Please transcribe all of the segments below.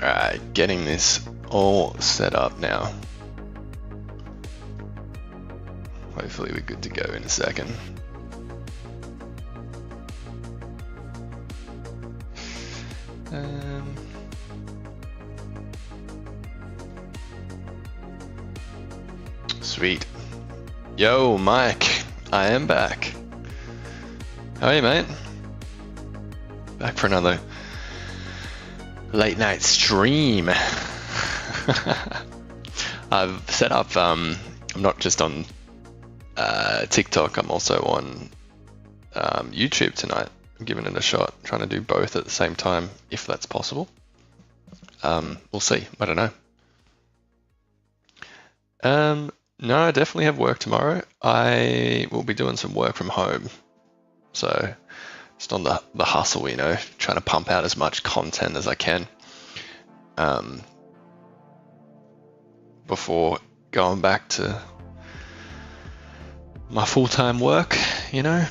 Alright, getting this all set up now. Hopefully we're good to go in a second. Sweet. Yo, Mike, I am back. How are you, mate? Back for another late night stream. I've set up, I'm not just on TikTok, I'm also on YouTube tonight. I'm giving it a shot, trying to do both at the same time, if that's possible. We'll see, I don't know. No, I definitely have work tomorrow. I will be doing some work from home. So just on the hustle, you know, trying to pump out as much content as I can before going back to my full-time work, you know.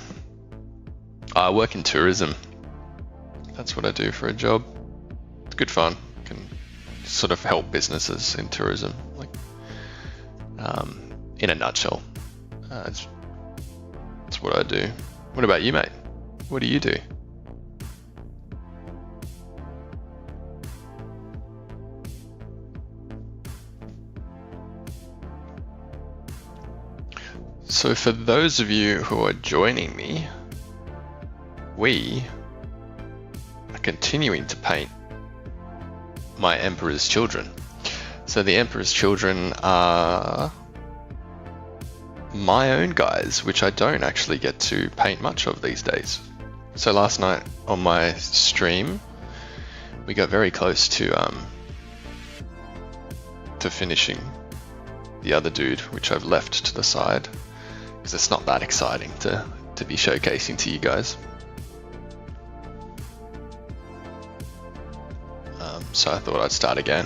I work in tourism. That's what I do for a job. It's good fun. I can sort of help businesses in tourism, like in a nutshell. That's what I do. What about you, mate? What do you do? So for those of you who are joining me, we are continuing to paint my Emperor's Children. So the Emperor's Children are my own guys, which I don't actually get to paint much of these days. So last night on my stream, we got very close to finishing the other dude, which I've left to the side because it's not that exciting to be showcasing to you guys. So I thought I'd start again.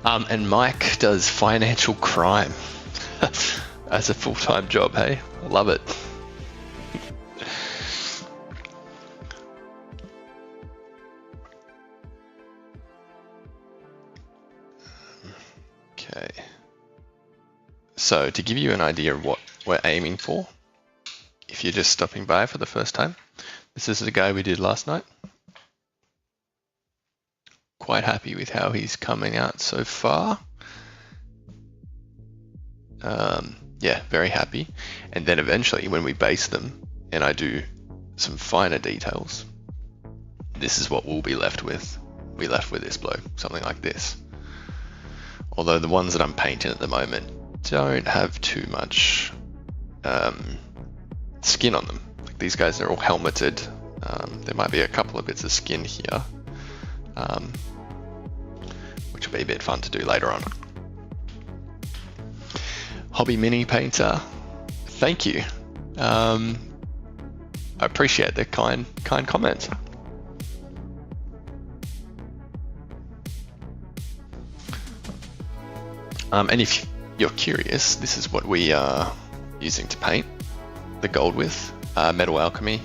And Mike does financial crime as a full-time job, hey? I love it. Okay. So to give you an idea of what we're aiming for, if you're just stopping by for the first time, this is the guy we did last night. Quite happy with how he's coming out so far. Yeah, very happy. And then eventually when we base them and I do some finer details, this is what we'll be left with. We're left with this bloke, something like this. Although the ones that I'm painting at the moment don't have too much skin on them. Like these guys are all helmeted. There might be a couple of bits of skin here, which will be a bit fun to do later on. Hobby Mini Painter, thank you. I appreciate the kind comments. And if you're curious, this is what we are using to paint the gold with. Metal Alchemy,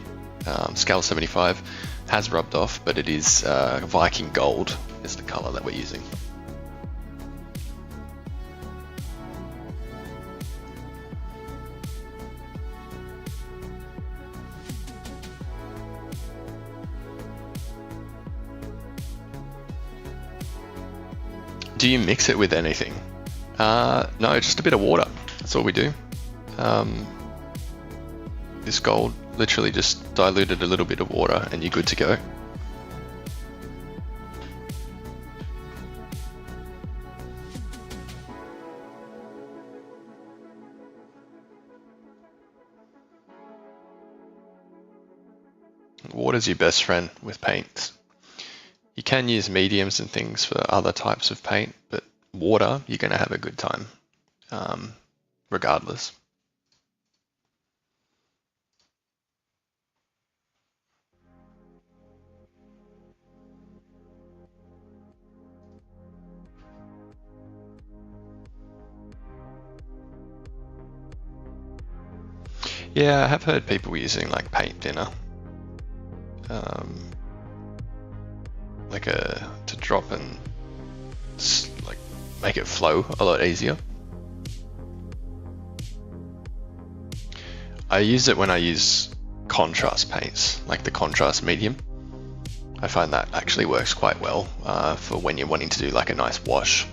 scale 75, has rubbed off, but it is Viking gold is the color that we're using. Do you mix it with anything? No, just a bit of water. That's all we do. This gold, literally just diluted a little bit of water and you're good to go. Water's your best friend with paints. You can use mediums and things for other types of paint, but water, you're going to have a good time, regardless. Yeah, I have heard people using like paint thinner. to drop and like make it flow a lot easier. I use it when I use contrast paints, like the contrast medium. I find that actually works quite well for when you're wanting to do like a nice wash.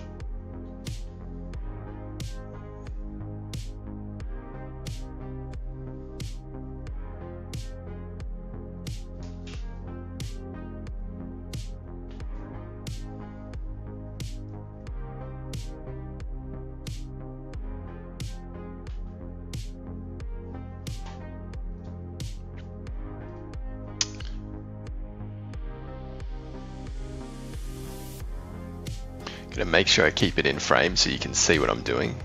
Gonna make sure I keep it in frame so you can see what I'm doing.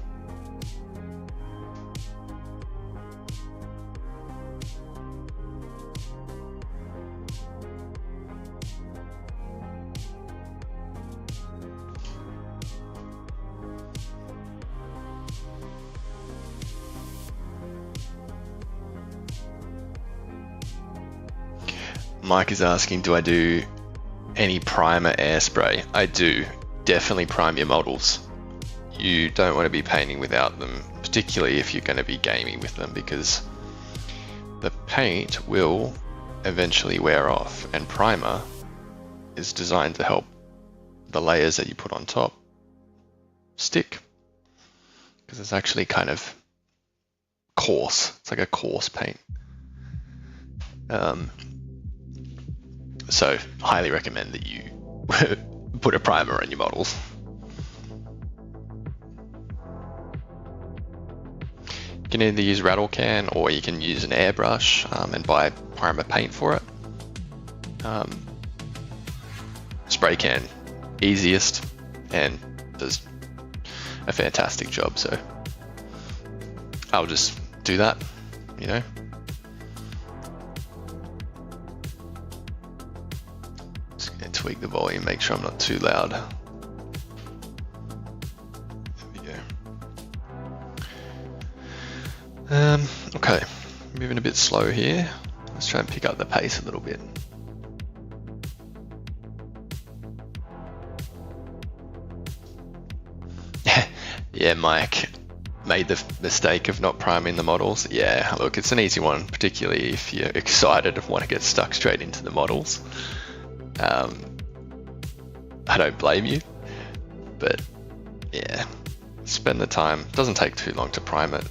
Mike is asking, do I do any primer air spray? I do. Definitely prime your models. You don't want to be painting without them, particularly if you're going to be gaming with them, because the paint will eventually wear off, and primer is designed to help the layers that you put on top stick, because it's actually kind of coarse. It's like a coarse paint. So highly recommend that you put a primer on your models. You can either use rattle can or you can use an airbrush and buy primer paint for it. Spray can, easiest and does a fantastic job, so I'll just do that, you know. Tweak the volume, make sure I'm not too loud. There we go. Okay, moving a bit slow here. Let's try and pick up the pace a little bit. Yeah, Mike made the mistake of not priming the models. Yeah, look, it's an easy one, particularly if you're excited and want to get stuck straight into the models. I don't blame you, but yeah, spend the time. It doesn't take too long to prime it,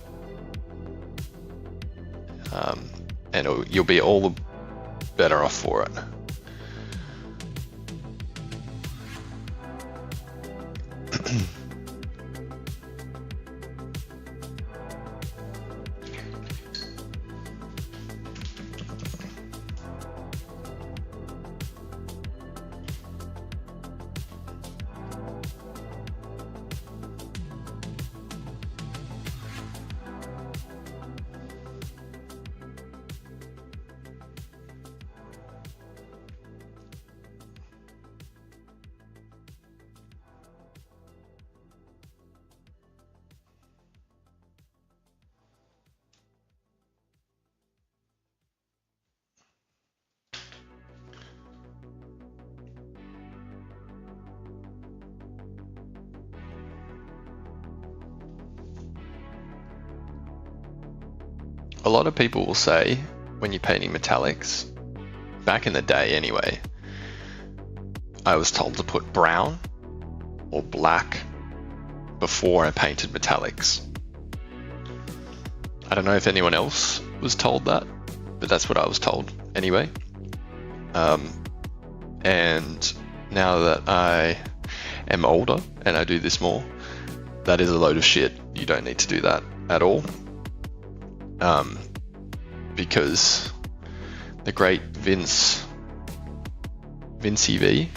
and you'll be all the better off for it. A lot of people will say when you're painting metallics, back in the day anyway, I was told to put brown or black before I painted metallics. I don't know if anyone else was told that, but that's what I was told anyway. And now that I am older and I do this more, that is a load of shit. You don't need to do that at all. Because the great Vince V,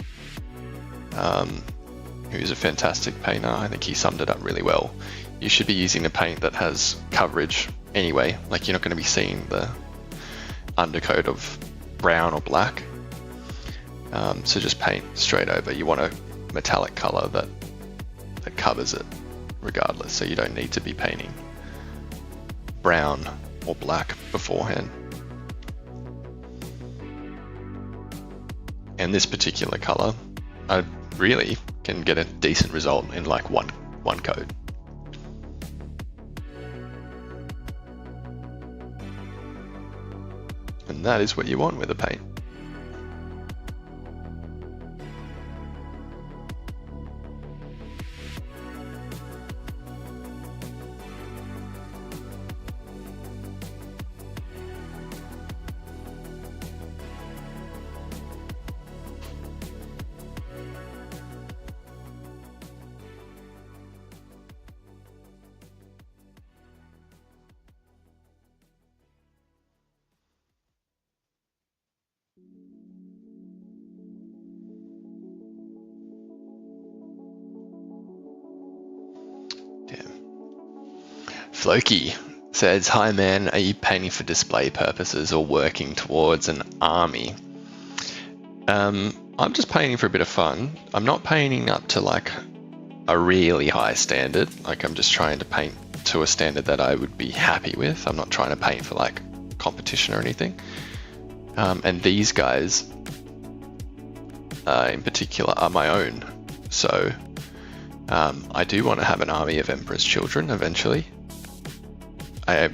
who's a fantastic painter, I think he summed it up really well. You should be using a paint that has coverage anyway, like you're not going to be seeing the undercoat of brown or black. So just paint straight over. You want a metallic color that covers it regardless, so you don't need to be painting brown or black beforehand. And this particular color, I really can get a decent result in like one coat. And that is what you want with a paint. Floki says, "Hi man, are you painting for display purposes or working towards an army?" I'm just painting for a bit of fun. I'm not painting up to like a really high standard. Like I'm just trying to paint to a standard that I would be happy with. I'm not trying to paint for like competition or anything. And these guys in particular are my own. So I do want to have an army of Emperor's Children eventually. I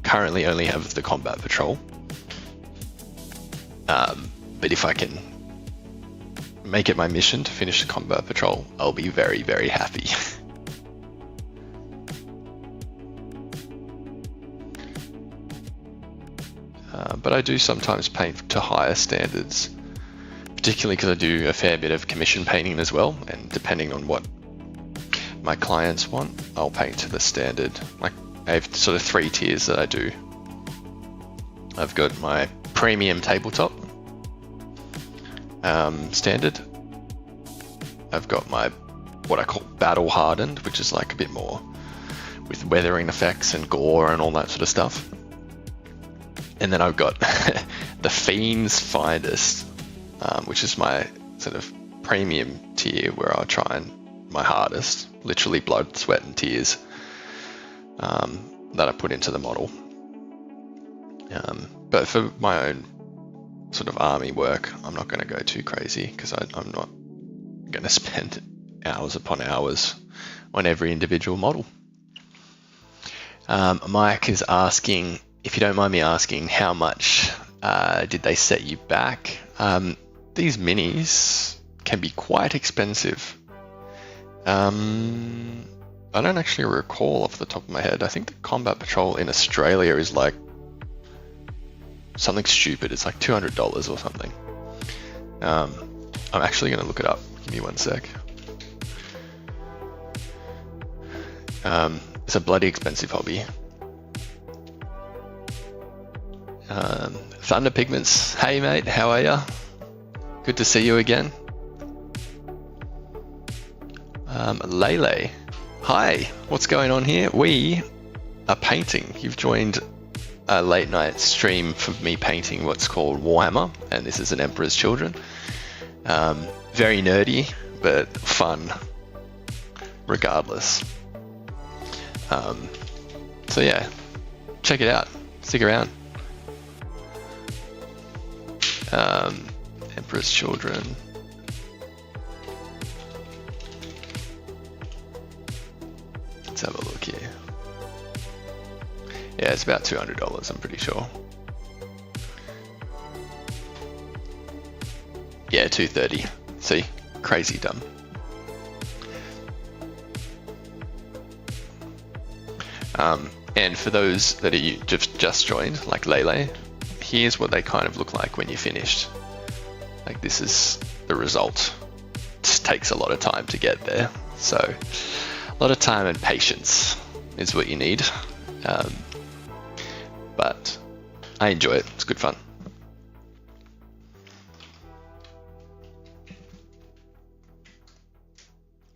currently only have the Combat Patrol. But if I can make it my mission to finish the Combat Patrol, I'll be very, very happy. But I do sometimes paint to higher standards, particularly because I do a fair bit of commission painting as well, and depending on what my clients want, I'll paint to the standard. Like I have sort of 3 tiers that I do. I've got my premium tabletop standard. I've got my what I call battle hardened, which is like a bit more with weathering effects and gore and all that sort of stuff. And then I've got the Fiend's Finest, which is my sort of premium tier where I'll try and my hardest, literally blood, sweat and tears that I put into the model. But for my own sort of army work, I'm not going to go too crazy because I'm not going to spend hours upon hours on every individual model. Mike is asking, if you don't mind me asking, how much did they set you back? These minis can be quite expensive. I don't actually recall off the top of my head. I think the Combat Patrol in Australia is like something stupid. It's like $200 or something. I'm actually going to look it up. Give me one sec. It's a bloody expensive hobby. Thunder Pigments, hey mate, how are ya? Good to see you again. Lele, hi, what's going on here? We are painting. You've joined a late night stream for me painting what's called Warhammer, and this is an Emperor's Children. Very nerdy, but fun regardless. So yeah, check it out, stick around. Emperor's Children. Let's have a look here. Yeah, it's about $200, I'm pretty sure. Yeah, $230. See, crazy dumb. And for those that are just joined, like Lele, here's what they kind of look like when you're finished. Like this is the result. It just takes a lot of time to get there. So a lot of time and patience is what you need. But I enjoy it. It's good fun.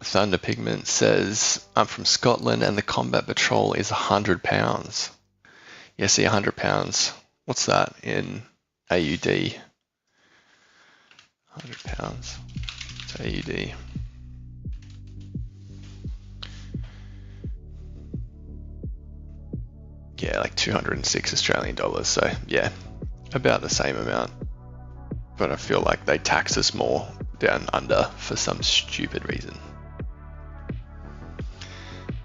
Thunder Pigment says, I'm from Scotland and the Combat Patrol is £100. Yeah, see, £100. What's that in AUD? £100. It's AUD. Yeah, like 206 Australian dollars. So yeah, about the same amount. but I feel like they tax us more down under for some stupid reason.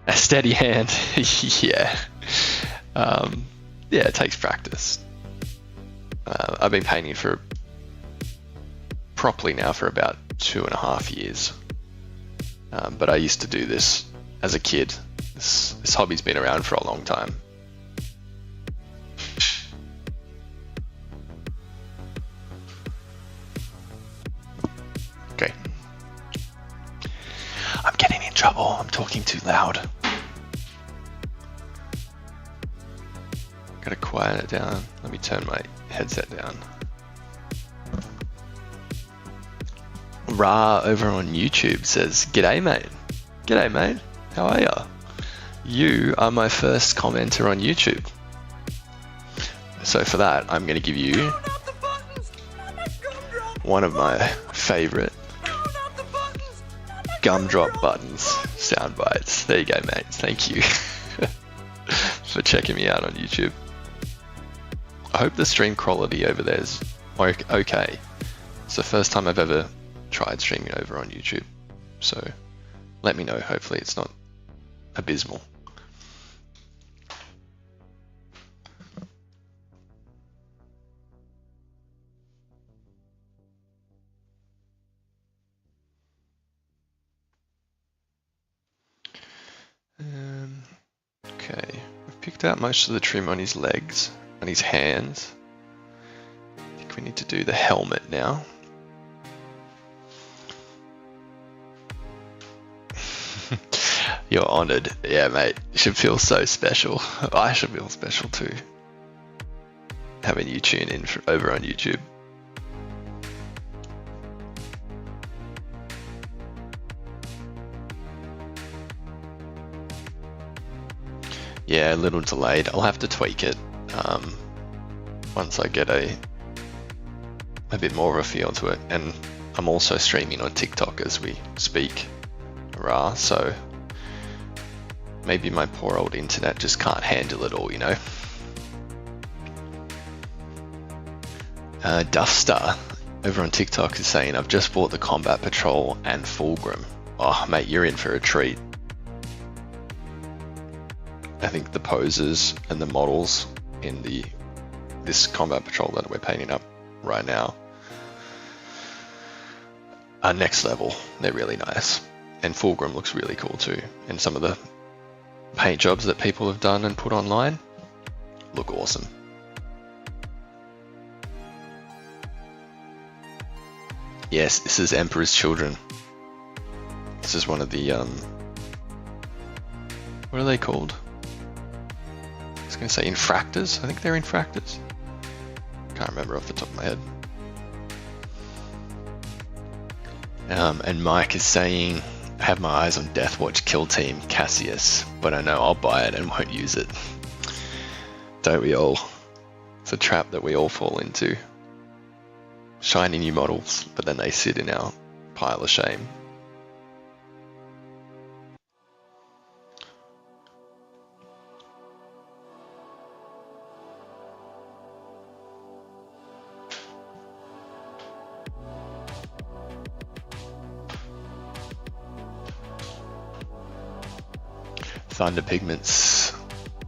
A steady hand, yeah. Yeah, it takes practice. I've been painting properly now for about 2.5 years. But I used to do this as a kid. This hobby's been around for a long time. Okay. I'm getting in trouble. I'm talking too loud. Gotta quiet it down. Let me turn my headset down. Ra over on YouTube says, "G'day mate. G'day mate. How are ya? You are my first commenter on YouTube. So for that, I'm gonna give you one of my favorite gumdrop buttons sound bites. There you go, mate. Thank you for checking me out on YouTube. I hope the stream quality over there is okay. It's the first time I've ever tried streaming over on YouTube, so let me know. Hopefully it's not abysmal. Okay, I've picked out most of the trim on his legs, on his hands. I think we need to do the helmet now. You're honoured. Yeah, mate. You should feel so special. I should feel special too, having you tune in over on YouTube. Yeah, a little delayed. I'll have to tweak it once I get a bit more of a feel to it. And I'm also streaming on TikTok as we speak, so maybe my poor old internet just can't handle it all, you know. Duffstar over on TikTok is saying, "I've just bought the Combat Patrol and Fulgrim." Oh, mate, you're in for a treat. I think the poses and the models in this Combat Patrol that we're painting up right now are next level. They're really nice. And Fulgrim looks really cool too. And some of the paint jobs that people have done and put online look awesome. Yes, this is Emperor's Children. This is one of the what are they called? I was going to say infractors. I think they're infractors. Can't remember off the top of my head. And Mike is saying, "I have my eyes on Deathwatch Kill Team Cassius, but I know I'll buy it and won't use it." Don't we all? It's a trap that we all fall into. Shiny new models, but then they sit in our pile of shame. Thunder Pigments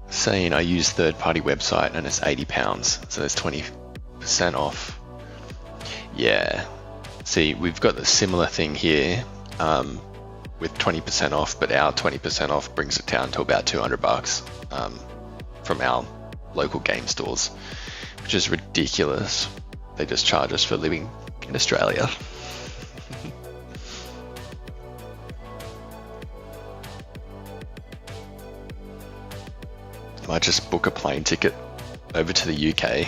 saying, "I use third-party website and it's £80, so there's 20% off." Yeah, see, we've got the similar thing here with 20% off, but our 20% off brings it down to about $200 from our local game stores, which is ridiculous. They just charge us for living in Australia. I just book a plane ticket over to the UK,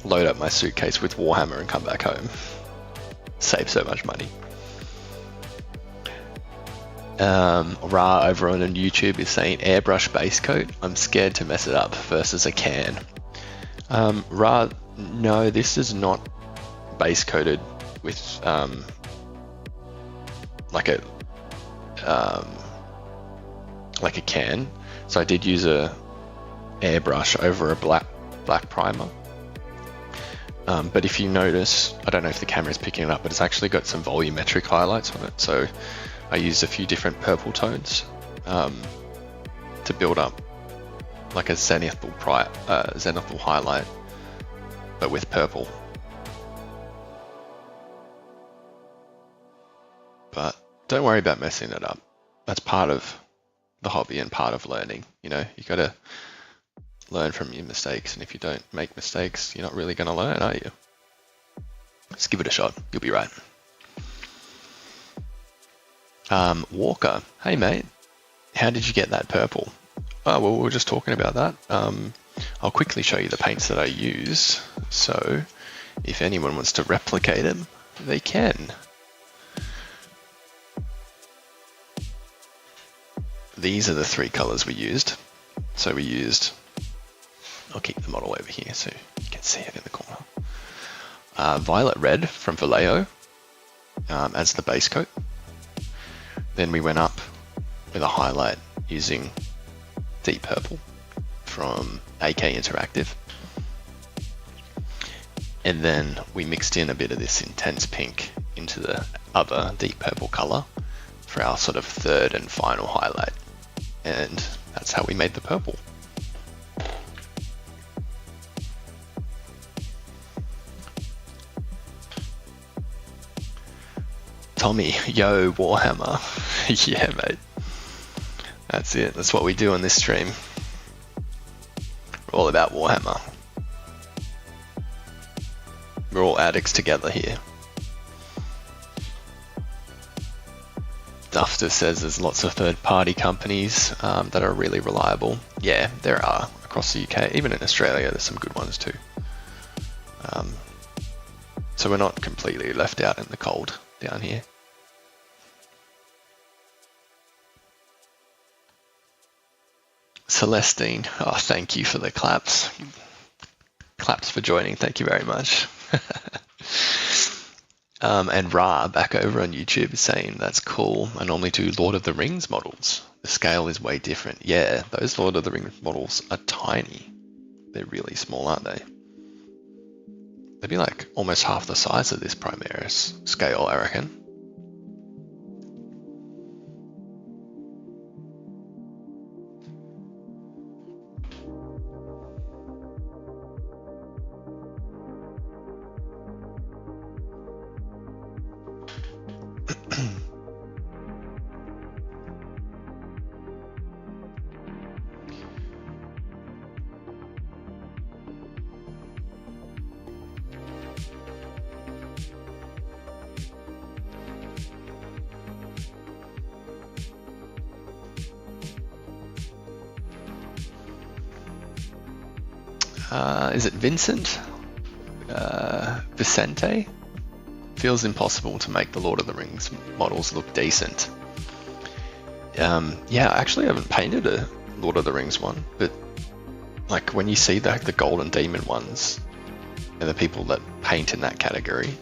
load up my suitcase with Warhammer and come back home. Save so much money. Ra over on YouTube is saying, "Airbrush base coat, I'm scared to mess it up versus a can." Ra, no, this is not base coated with like a can. So I did use a airbrush over a black primer, But if you notice, I don't know if the camera is picking it up, but it's actually got some volumetric highlights on it. So I used a few different purple tones to build up like a zenithal highlight, but with purple. But don't worry about messing it up. That's part of the hobby and part of learning. You know, you got to learn from your mistakes, and if you don't make mistakes, you're not really going to learn, are you? Just give it a shot. You'll be right. Walker, hey mate, how did you get that purple? Oh, well, we were just talking about that. I'll quickly show you the paints that I use. So if anyone wants to replicate them, they can. These are the 3 colors we used. So we used, I'll keep the model over here so you can see it in the corner. Violet red from Vallejo as the base coat. Then we went up with a highlight using deep purple from AK Interactive. And then we mixed in a bit of this intense pink into the other deep purple color for our sort of third and final highlight. And that's how we made the purple. Tommy, yo, Warhammer. Yeah, mate. That's it. That's what we do on this stream. We're all about Warhammer. We're all addicts together here. Dufter says there's lots of third-party companies that are really reliable. Yeah, there are across the UK. Even in Australia, there's some good ones too. So we're not completely left out in the cold down here. Celestine, oh, thank you for the claps. Claps for joining, thank you very much. And Ra, back over on YouTube, is saying, that's cool. I normally do Lord of the Rings models. The scale is way different. Yeah, those Lord of the Rings models are tiny. They're really small, aren't they? They'd be like almost half the size of this Primaris scale, I reckon. Is it Vincent? Vicente? Feels impossible to make the Lord of the Rings models look decent. Yeah, actually I haven't painted a Lord of the Rings one, but like when you see the Golden Demon ones and the people that paint in that category,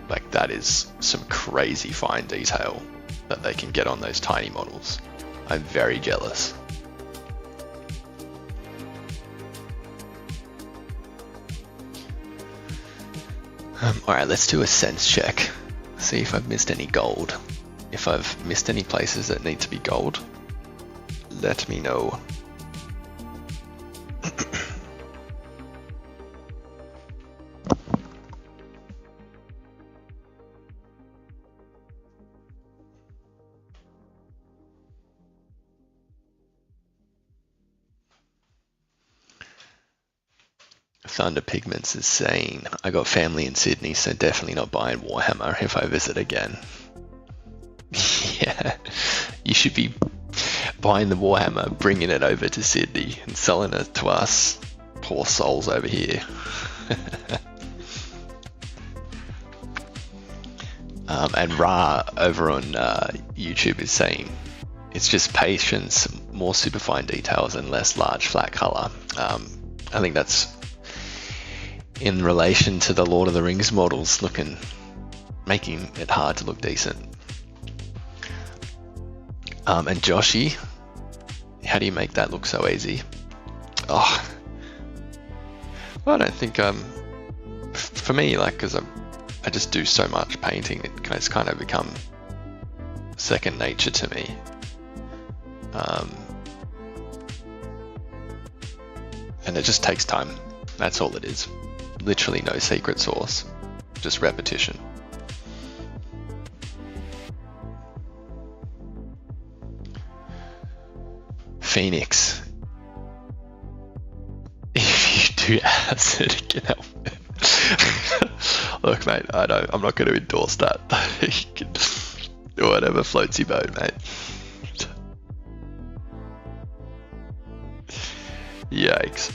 like that is some crazy fine detail that they can get on those tiny models. I'm very jealous. Alright, let's do a sense check. See if I've missed any gold. If I've missed any places that need to be gold, let me know. Thunder Pigments is saying, I got family in Sydney, so definitely not buying Warhammer if I visit again. Yeah, you should be buying the Warhammer, bringing it over to Sydney and selling it to us poor souls over here. And Ra over on YouTube is saying, it's just patience, more superfine details and less large flat color. I think that's in relation to the Lord of the Rings models making it hard to look decent. And Joshy, how do you make that look so easy? Oh, I don't think for me, like, because I just do so much painting, it's kind of become second nature to me. And it just takes time. That's all it is. Literally no secret sauce, just repetition. Phoenix. If you do acid, it can help. Look, mate, I'm not going to endorse that. You can do whatever floats your boat, mate. Yikes.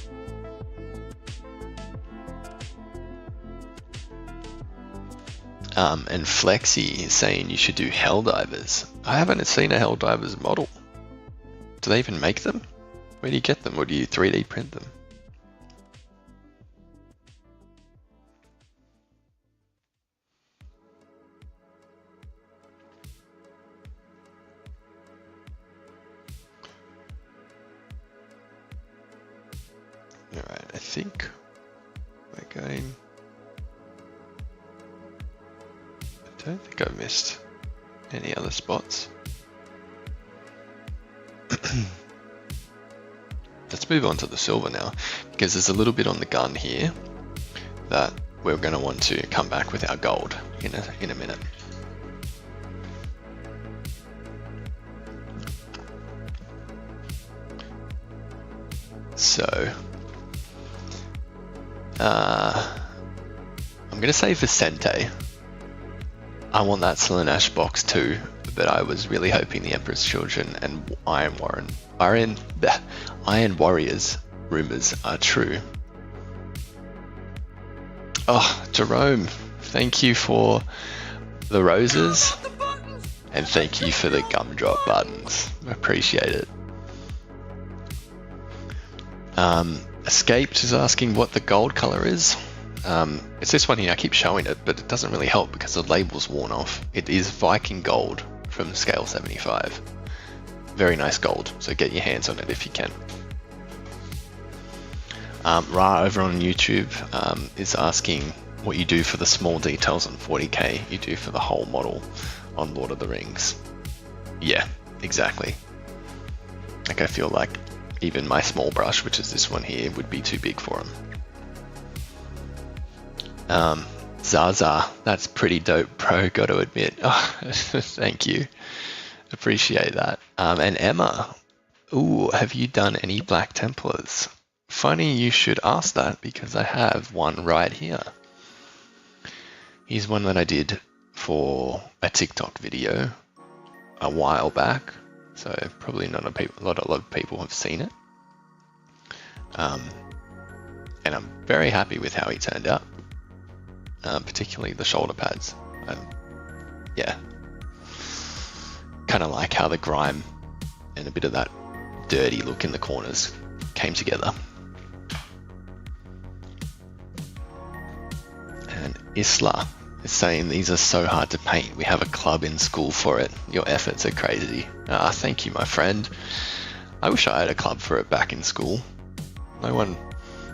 And Flexi is saying you should do Helldivers. I haven't seen a Helldivers model. Do they even make them? Where do you get them, or do you 3D print them? Alright, I think we're going... I don't think I missed any other spots. Let's move on to the silver now, because there's a little bit on the gun here that we're going to want to come back with our gold in a minute. So, I'm going to say Vicente. I want that Slaanesh box too, but I was really hoping the Emperor's Children and Iron Warriors rumors are true. Oh, Jerome, thank you for the roses, and thank you for the gumdrop buttons. I appreciate it. Escaped is asking what the gold color is. It's this one here. I keep showing it, but it doesn't really help because the label's worn off. It is Viking gold from scale 75. Very nice gold, so get your hands on it if you can. Ra over on YouTube is asking what you do for the small details on 40k, you do for the whole model on Lord of the Rings. Yeah, exactly. Like, I feel like even my small brush, which is this one here, would be too big for him. Zaza, that's pretty dope, bro, gotta admit. Oh, thank you. Appreciate that. And Emma, ooh, have you done any Black Templars? Funny you should ask that, because I have one right here. Here's one that I did for a TikTok video a while back, so probably not a lot of people have seen it. And I'm very happy with how he turned out, particularly the shoulder pads. Yeah, kind of like how the grime and a bit of that dirty look in the corners came together. And Isla is saying these are so hard to paint. We have a club in school for it. Your efforts are crazy. Thank you, my friend. I wish I had a club for it back in school. No one,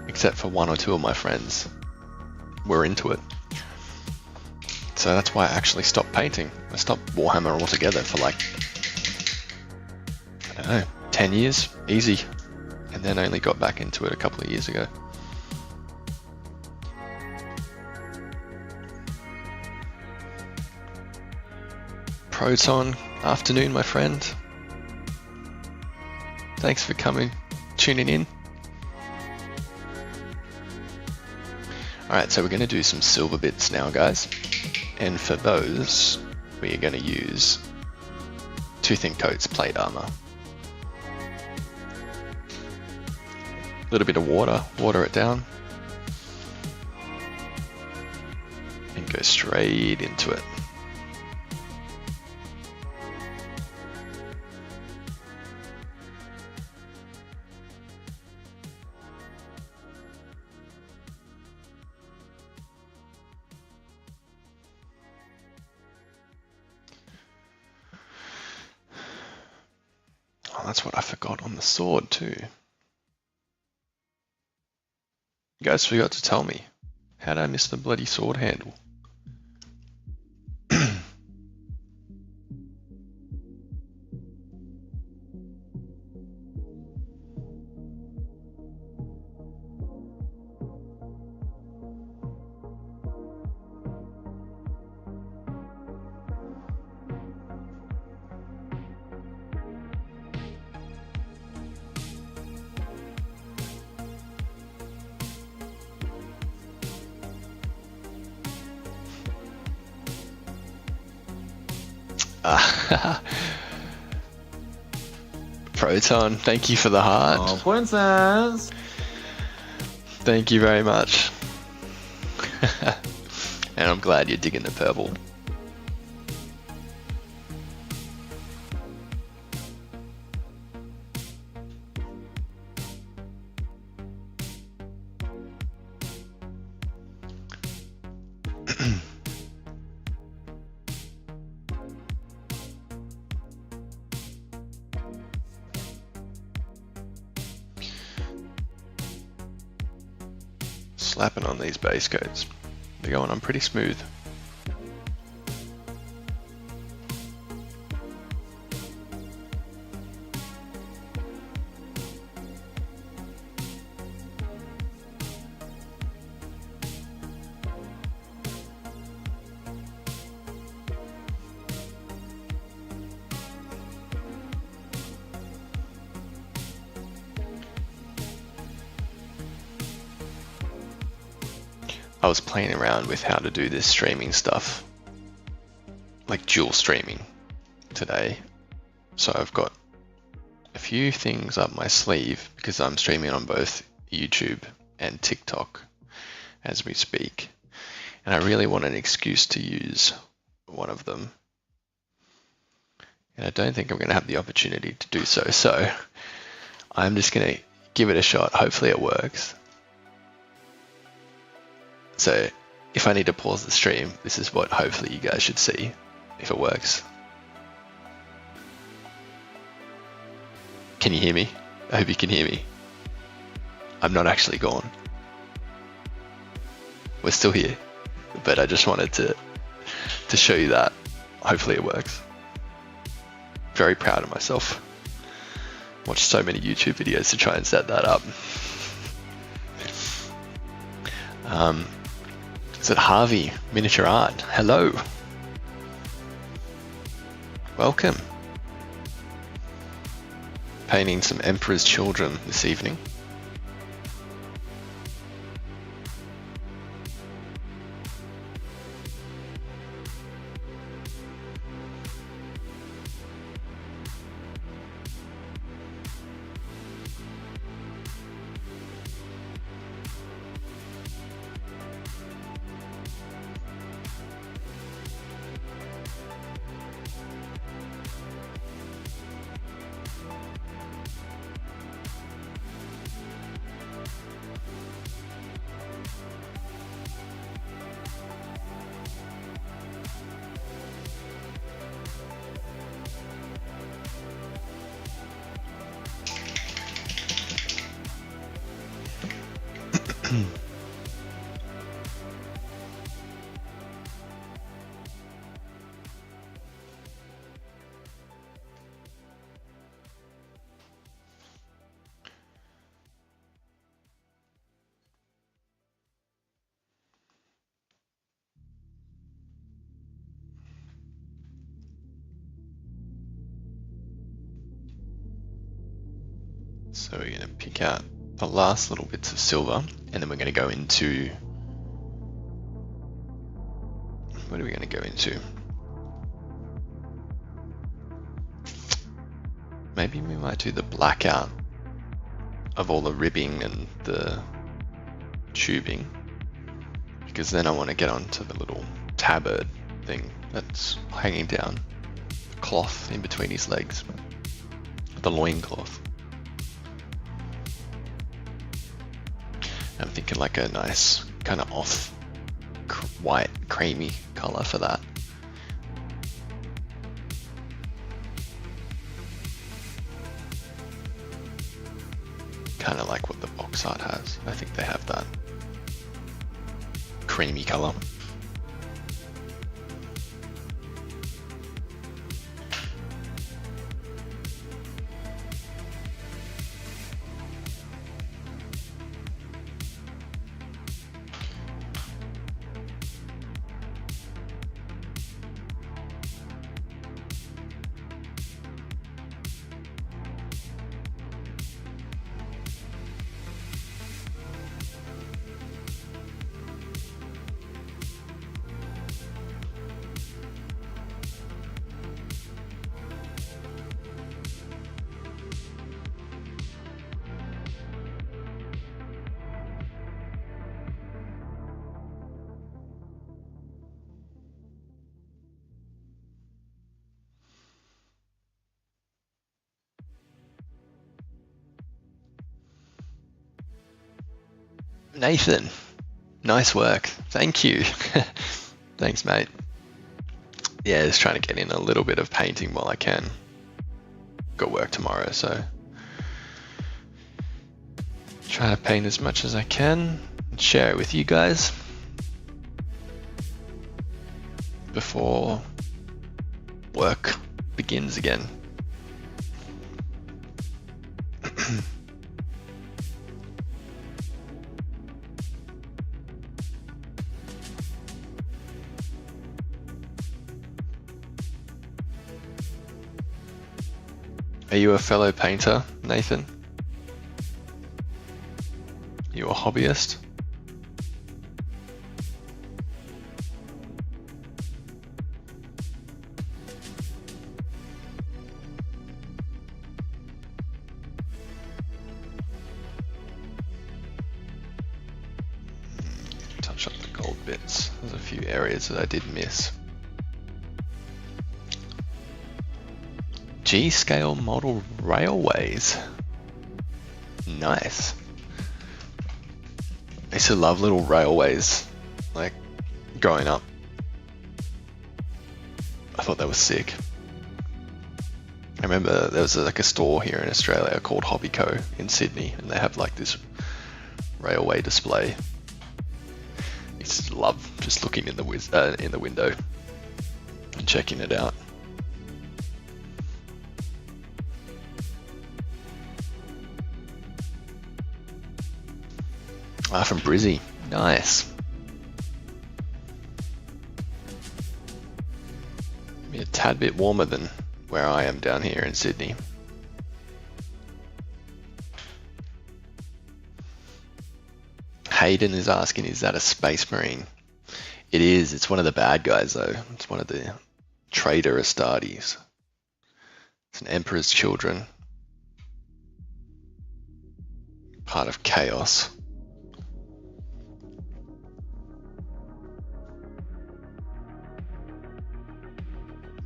except for one or two of my friends, were into it. So that's why I actually stopped painting. I stopped Warhammer altogether for like, I don't know, 10 years, easy. And then only got back into it a couple of years ago. Proton, afternoon, my friend. Thanks for tuning in. Alright, so we're going to do some silver bits now, guys. And for those, we are going to use 2 thin coats plate armor. A little bit of water it down. And go straight into it. That's what I forgot on the sword too. guys forgot to tell me. How'd I miss the bloody sword handle? Proton, thank you for the heart. Oh, princess! Thank you very much. And I'm glad you're digging the purple. Slapping on these base coats. They're going on pretty smooth. I was playing around with how to do this streaming stuff, like dual streaming today. So I've got a few things up my sleeve because I'm streaming on both YouTube and TikTok as we speak. And I really want an excuse to use one of them. And I don't think I'm going to have the opportunity to do so. So I'm just going to give it a shot. Hopefully it works. So if I need to pause the stream, this is what hopefully you guys should see if it works. Can you hear me? I hope you can hear me. I'm not actually gone. We're still here, but I just wanted to show you that. Hopefully it works. Very proud of myself. Watched so many YouTube videos to try and set that up. Is it Harvey Miniature Art? Hello. Welcome. Painting some Emperor's Children this evening. So we're going to pick out the last little bits of silver, and then we're going to go into... What are we going to go into? Maybe we might do the blackout of all the ribbing and the tubing, because then I want to get onto the little tabard thing that's hanging down, the cloth in between his legs, the loincloth. I'm thinking like a nice kind of off white creamy color for that. Kind of like what the box art has. I think they have that. creamy color. Nathan, nice work. Thank you. Thanks, mate. Yeah, just trying to get in a little bit of painting while I can. Got work tomorrow, so try to paint as much as I can and share it with you guys before work begins again. Are you a fellow painter, Nathan? You a hobbyist? Touch up the gold bits. There's a few areas that I did miss. G-scale model railways. Nice. I used to love little railways, like growing up. I thought that was sick. I remember there was like a store here in Australia called Hobbyco in Sydney, and they have like this railway display. I used to love just looking in the window and checking it out. Ah, from Brizzy. Nice. Maybe a tad bit warmer than where I am down here in Sydney. Hayden is asking, is that a Space Marine? It is. It's one of the bad guys, though. It's one of the traitor Astartes. It's an Emperor's Children. Part of Chaos.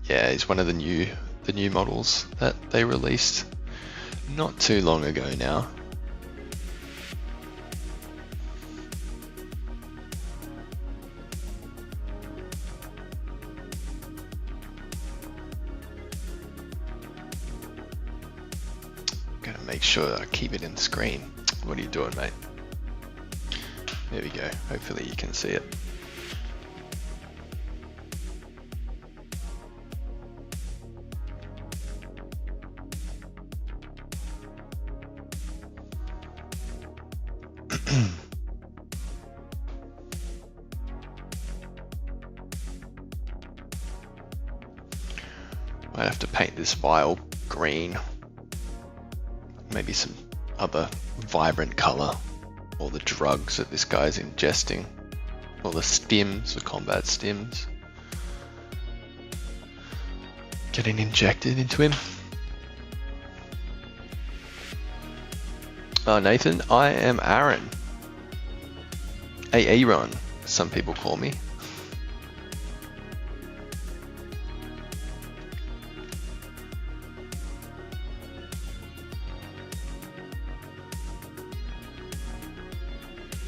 Yeah, he's one of the new models that they released not too long ago now. Gotta make sure I keep it in the screen. What are you doing, mate? There we go. Hopefully you can see it. Might have to paint this vial green. Maybe some other vibrant color. All the drugs that this guy's ingesting. All the stims, the combat stims. Getting injected into him. Oh, Nathan, I am Aaron. Aaron, some people call me.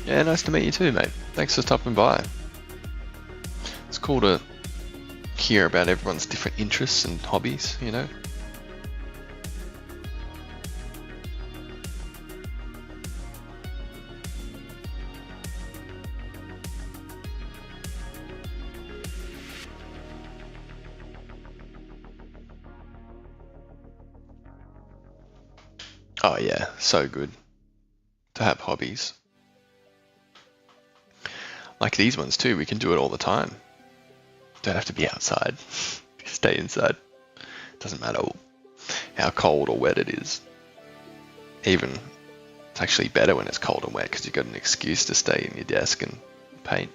Yeah, nice to meet you too, mate. Thanks for stopping by. It's cool to hear about everyone's different interests and hobbies, you know? Oh yeah, so good to have hobbies. Like these ones too, we can do it all the time. Don't have to be outside. Stay inside. Doesn't matter how cold or wet it is. Even it's actually better when it's cold and wet because you've got an excuse to stay in your desk and paint.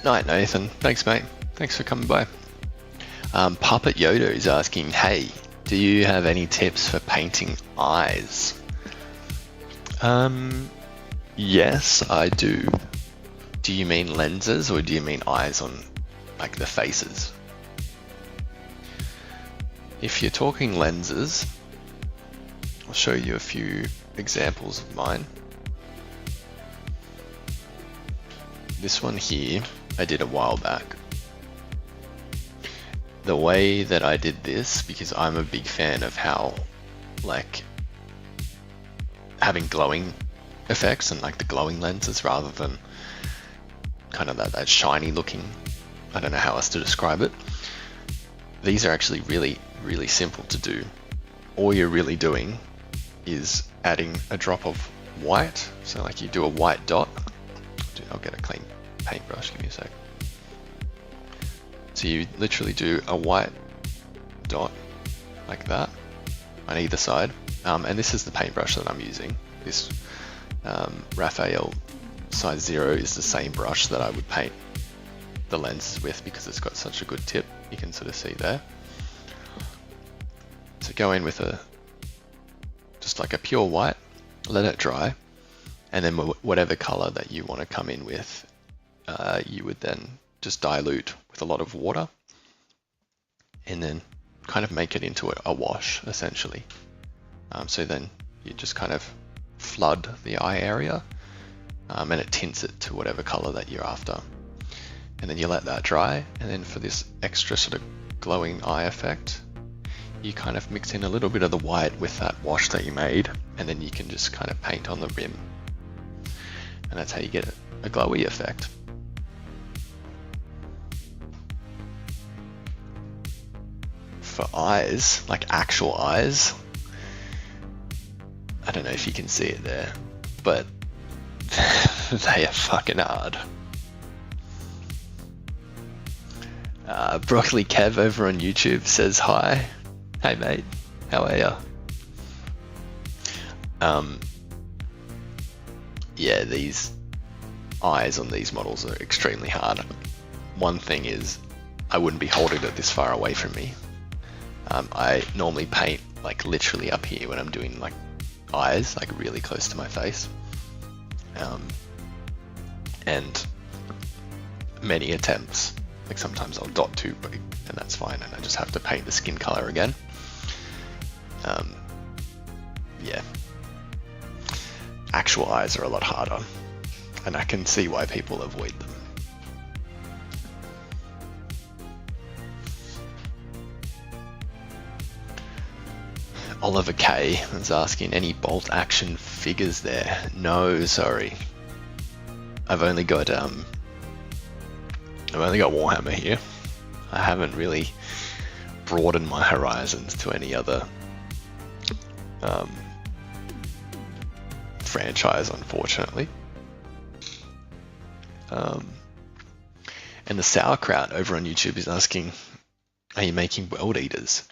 Night, Nathan. Thanks, mate. Thanks for coming by. Puppet Yoda is asking, hey, do you have any tips for painting eyes? Yes, I do. Do you mean lenses or do you mean eyes on like the faces? If you're talking lenses, I'll show you a few examples of mine. This one here, I did a while back. The way that I did this, because I'm a big fan of how, like, having glowing effects and like the glowing lenses rather than kind of that shiny looking, I don't know how else to describe it. These are actually really, really simple to do. All you're really doing is adding a drop of white. So like you do a white dot. I'll get a clean paintbrush, give me a sec. So you literally do a white dot like that on either side. And this is the paintbrush that I'm using. This Raphael size 0 is the same brush that I would paint the lenses with because it's got such a good tip. You can sort of see there. So go in with just like a pure white, let it dry, and then whatever color that you want to come in with, you would then just dilute with a lot of water and then kind of make it into a wash essentially. So then you just kind of flood the eye area and it tints it to whatever color that you're after. And then you let that dry, and then for this extra sort of glowing eye effect, you kind of mix in a little bit of the white with that wash that you made, and then you can just kind of paint on the rim. And that's how you get a glowy effect. For eyes, like actual eyes, I don't know if you can see it there, but they are fucking hard. Broccoli Kev over on YouTube says hi. Hey mate, how are ya? Yeah, these eyes on these models are extremely hard. One thing is, I wouldn't be holding it this far away from me. I normally paint like literally up here when I'm doing like eyes, like really close to my face. And many attempts, like sometimes I'll dot too big and that's fine, and I just have to paint the skin color again. Yeah, actual eyes are a lot harder, and I can see why people avoid them. Oliver K is asking, any bolt action figures there? No, sorry. I've only got Warhammer here. I haven't really broadened my horizons to any other franchise, unfortunately. And the Sauerkraut over on YouTube is asking, are you making World Eaters?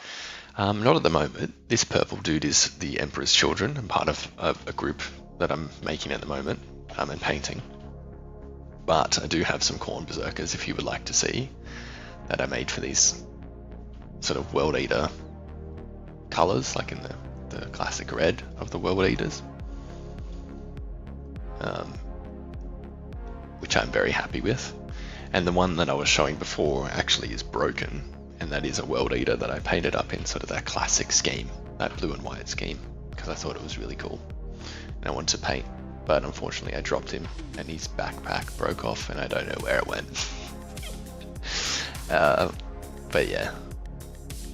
Not at the moment. This purple dude is the Emperor's Children. I'm part of a group that I'm making at the moment and painting. But I do have some Corn Berserkers, if you would like to see, that I made for these sort of World Eater colors, like in the classic red of the World Eaters, which I'm very happy with. And the one that I was showing before actually is broken, and that is a World Eater that I painted up in sort of that classic scheme, that blue and white scheme, because I thought it was really cool. And I wanted to paint but unfortunately I dropped him and his backpack broke off and I don't know where it went. But yeah,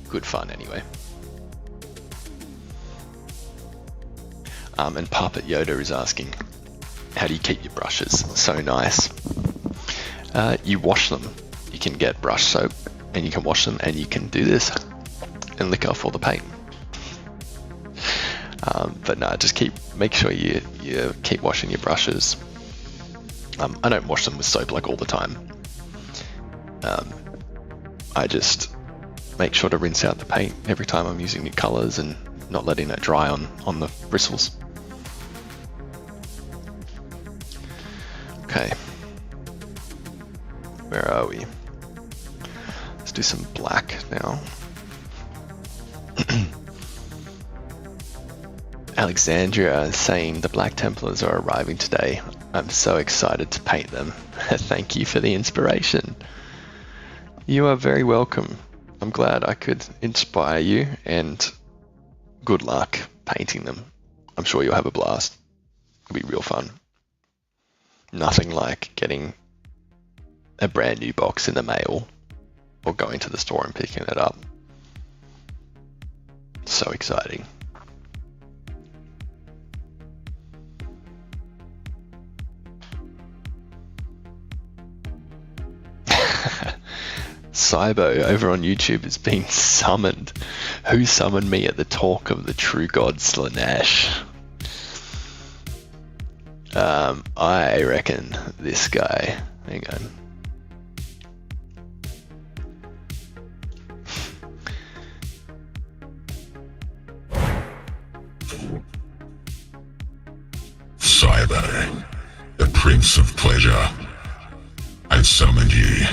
good fun anyway. And Puppet Yoda is asking, how do you keep your brushes so nice? You wash them. You can get brush soap and you can wash them and you can do this and lick off all the paint. But no, just make sure you keep washing your brushes. I don't wash them with soap like all the time. I just make sure to rinse out the paint every time I'm using new colors and not letting it dry on the bristles. Okay, where are we? Let's do some black now. Alexandria is saying the Black Templars are arriving today. I'm so excited to paint them. Thank you for the inspiration. You are very welcome. I'm glad I could inspire you, and good luck painting them. I'm sure you'll have a blast. It'll be real fun. Nothing like getting a brand new box in the mail or going to the store and picking it up. So exciting. Cybo over on YouTube is being summoned. Who summoned me at the talk of the true god Slanesh? I reckon this guy. Hang on. Cybo, the Prince of Pleasure, I summon you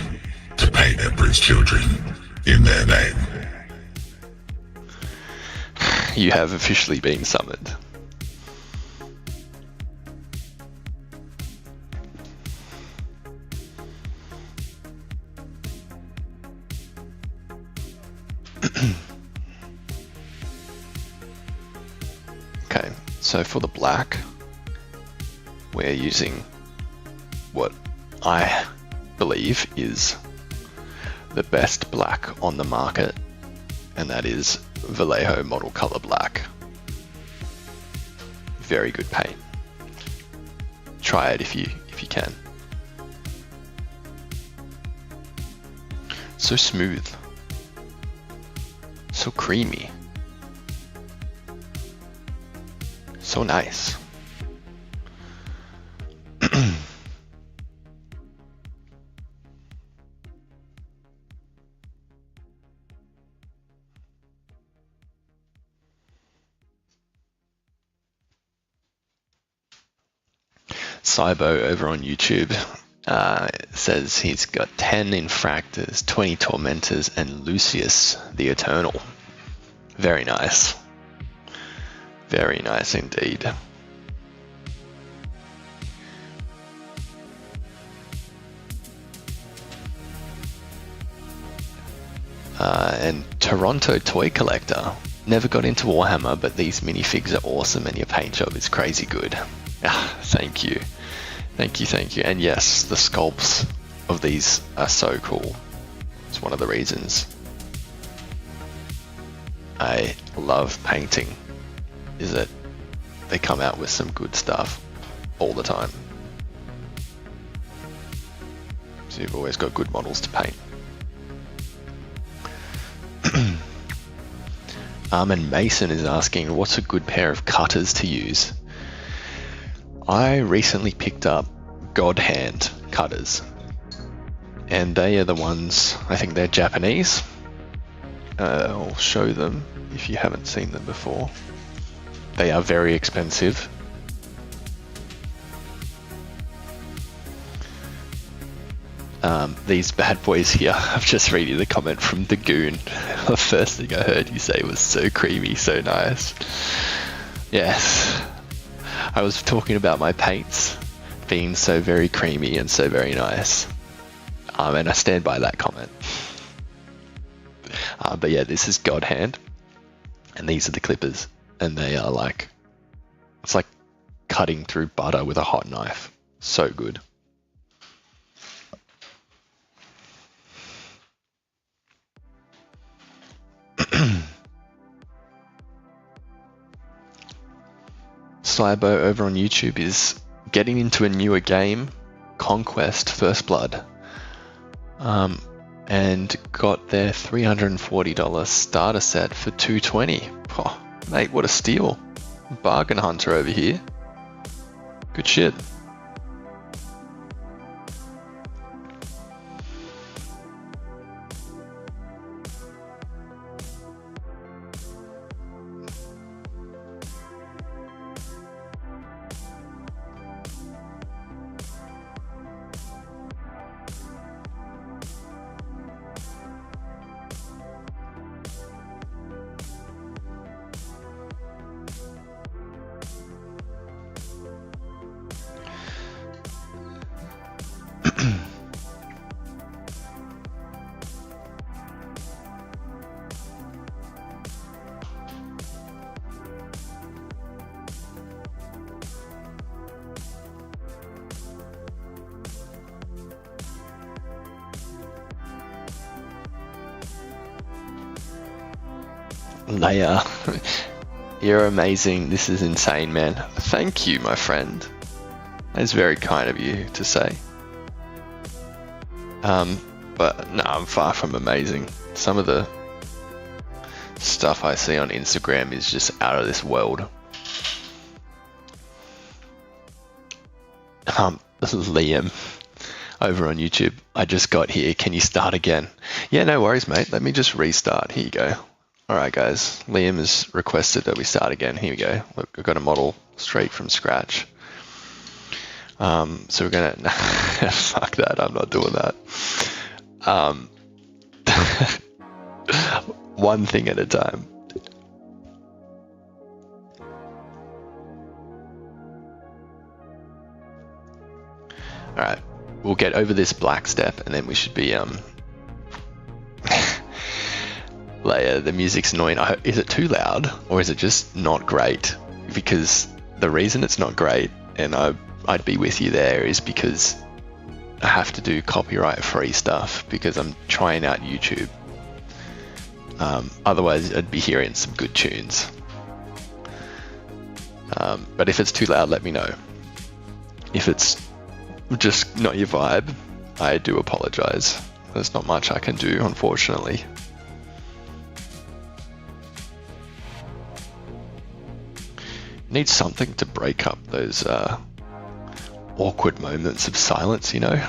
to paint Emperor's children in their name. You have officially been summoned. Okay, so for the black, we're using what I believe is the best black on the market, and that is Vallejo Model Color Black. Very good paint. Try it if you can. So smooth, so creamy, so nice. Cybo over on YouTube says he's got 10 Infractors, 20 Tormentors, and Lucius the Eternal. Very nice. Very nice indeed. And Toronto Toy Collector. Never got into Warhammer, but these minifigs are awesome and your paint job is crazy good. Thank you. Thank you. And yes, the sculpts of these are so cool. It's one of the reasons I love painting, is that they come out with some good stuff all the time. So you've always got good models to paint. And Mason is asking, what's a good pair of cutters to use? I recently picked up God Hand cutters, and they are the ones, I think they're Japanese. I'll show them if you haven't seen them before. They are very expensive. These bad boys here, I'm just reading the comment from the Goon. The first thing I heard you say was so creamy, so nice. Yes. I was talking about my paints being so very creamy and so very nice. And I stand by that comment. But yeah, this is God Hand. And these are the clippers. And they are like, it's like cutting through butter with a hot knife. So good. Cybo over on YouTube is getting into a newer game, Conquest First Blood, and got their $340 starter set for $220. Oh, mate, what a steal. Bargain hunter over here. Good shit. Leia, you're amazing. This is insane, man. Thank you, my friend. That's very kind of you to say. But no, I'm far from amazing. Some of the stuff I see on Instagram is just out of this world. This is Liam over on YouTube. I just got here. Can you start again? Yeah, no worries, mate. Let me just restart. Here you go. All right, guys. Liam has requested that we start again. Here we go. Look, I've got a model straight from scratch. So we're gonna fuck that. I'm not doing that. One thing at a time. All right, we'll get over this black step, and then we should be Leia, the music's annoying. Is it too loud, or is it just not great? Because the reason it's not great, and I'd be with you there, is because I have to do copyright-free stuff because I'm trying out YouTube. Otherwise, I'd be hearing some good tunes. But if it's too loud, let me know. If it's just not your vibe, I do apologize. There's not much I can do, unfortunately. Need something to break up those awkward moments of silence, you know?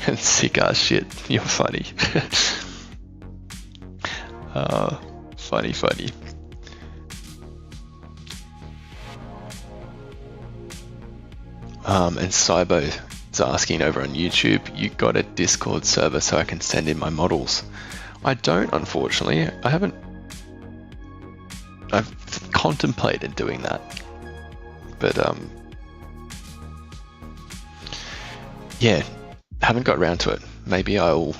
And sick ass shit. You're funny. Funny. And Cybo is asking over on YouTube, you got a Discord server so I can send in my models? I don't, unfortunately. I've contemplated doing that, but yeah, haven't got around to it. Maybe I'll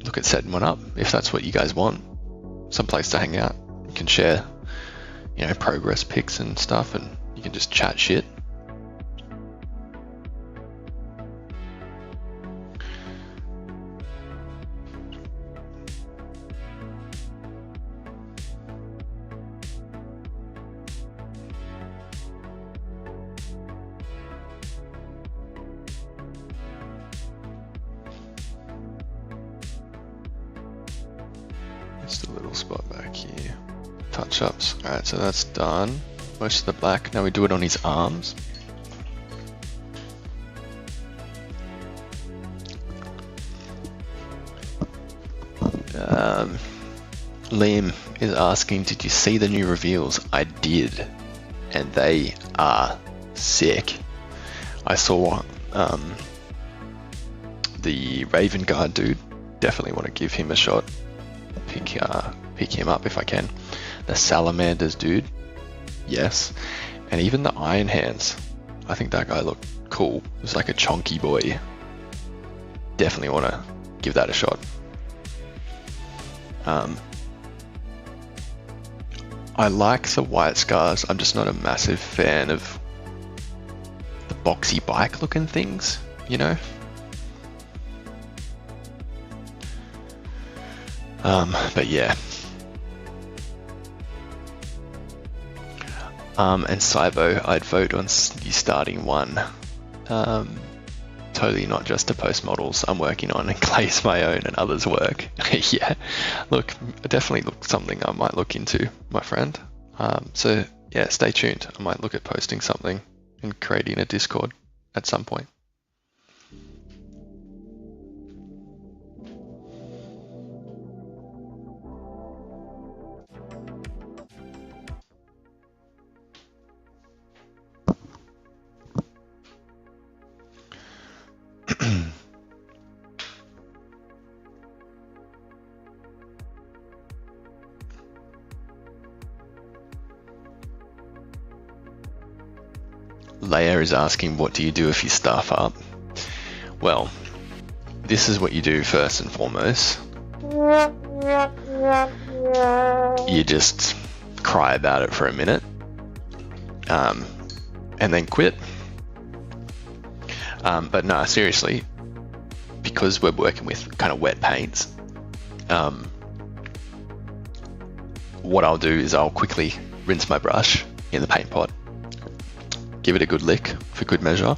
look at setting one up if that's what you guys want. Some place to hang out. You can share, you know, progress pics and stuff, and you can just chat shit. Just a little spot back here. Touch-ups. Alright, so that's done. Most of the black. Now we do it on his arms. Liam is asking, did you see the new reveals? I did, and they are sick. I saw the Raven Guard dude. Definitely want to give him a shot. Pick him up if I can. The Salamanders dude, yes, and even the Iron Hands. I think that guy looked cool. It was like a chonky boy. Definitely want to give that a shot. I like the white scars. I'm just not a massive fan of the boxy bike looking things, you know? But yeah. And Cybo, I'd vote on you starting one. Totally not just to post models I'm working on and glaze my own and others' work. Yeah, look, definitely something I might look into, my friend. So yeah, stay tuned. I might look at posting something and creating a Discord at some point. Leia is asking, what do you do if you staff up? Well, this is what you do first and foremost. You just cry about it for a minute, and then quit. But no, seriously, because we're working with kind of wet paints, what I'll do is I'll quickly rinse my brush in the paint pot, give it a good lick for good measure,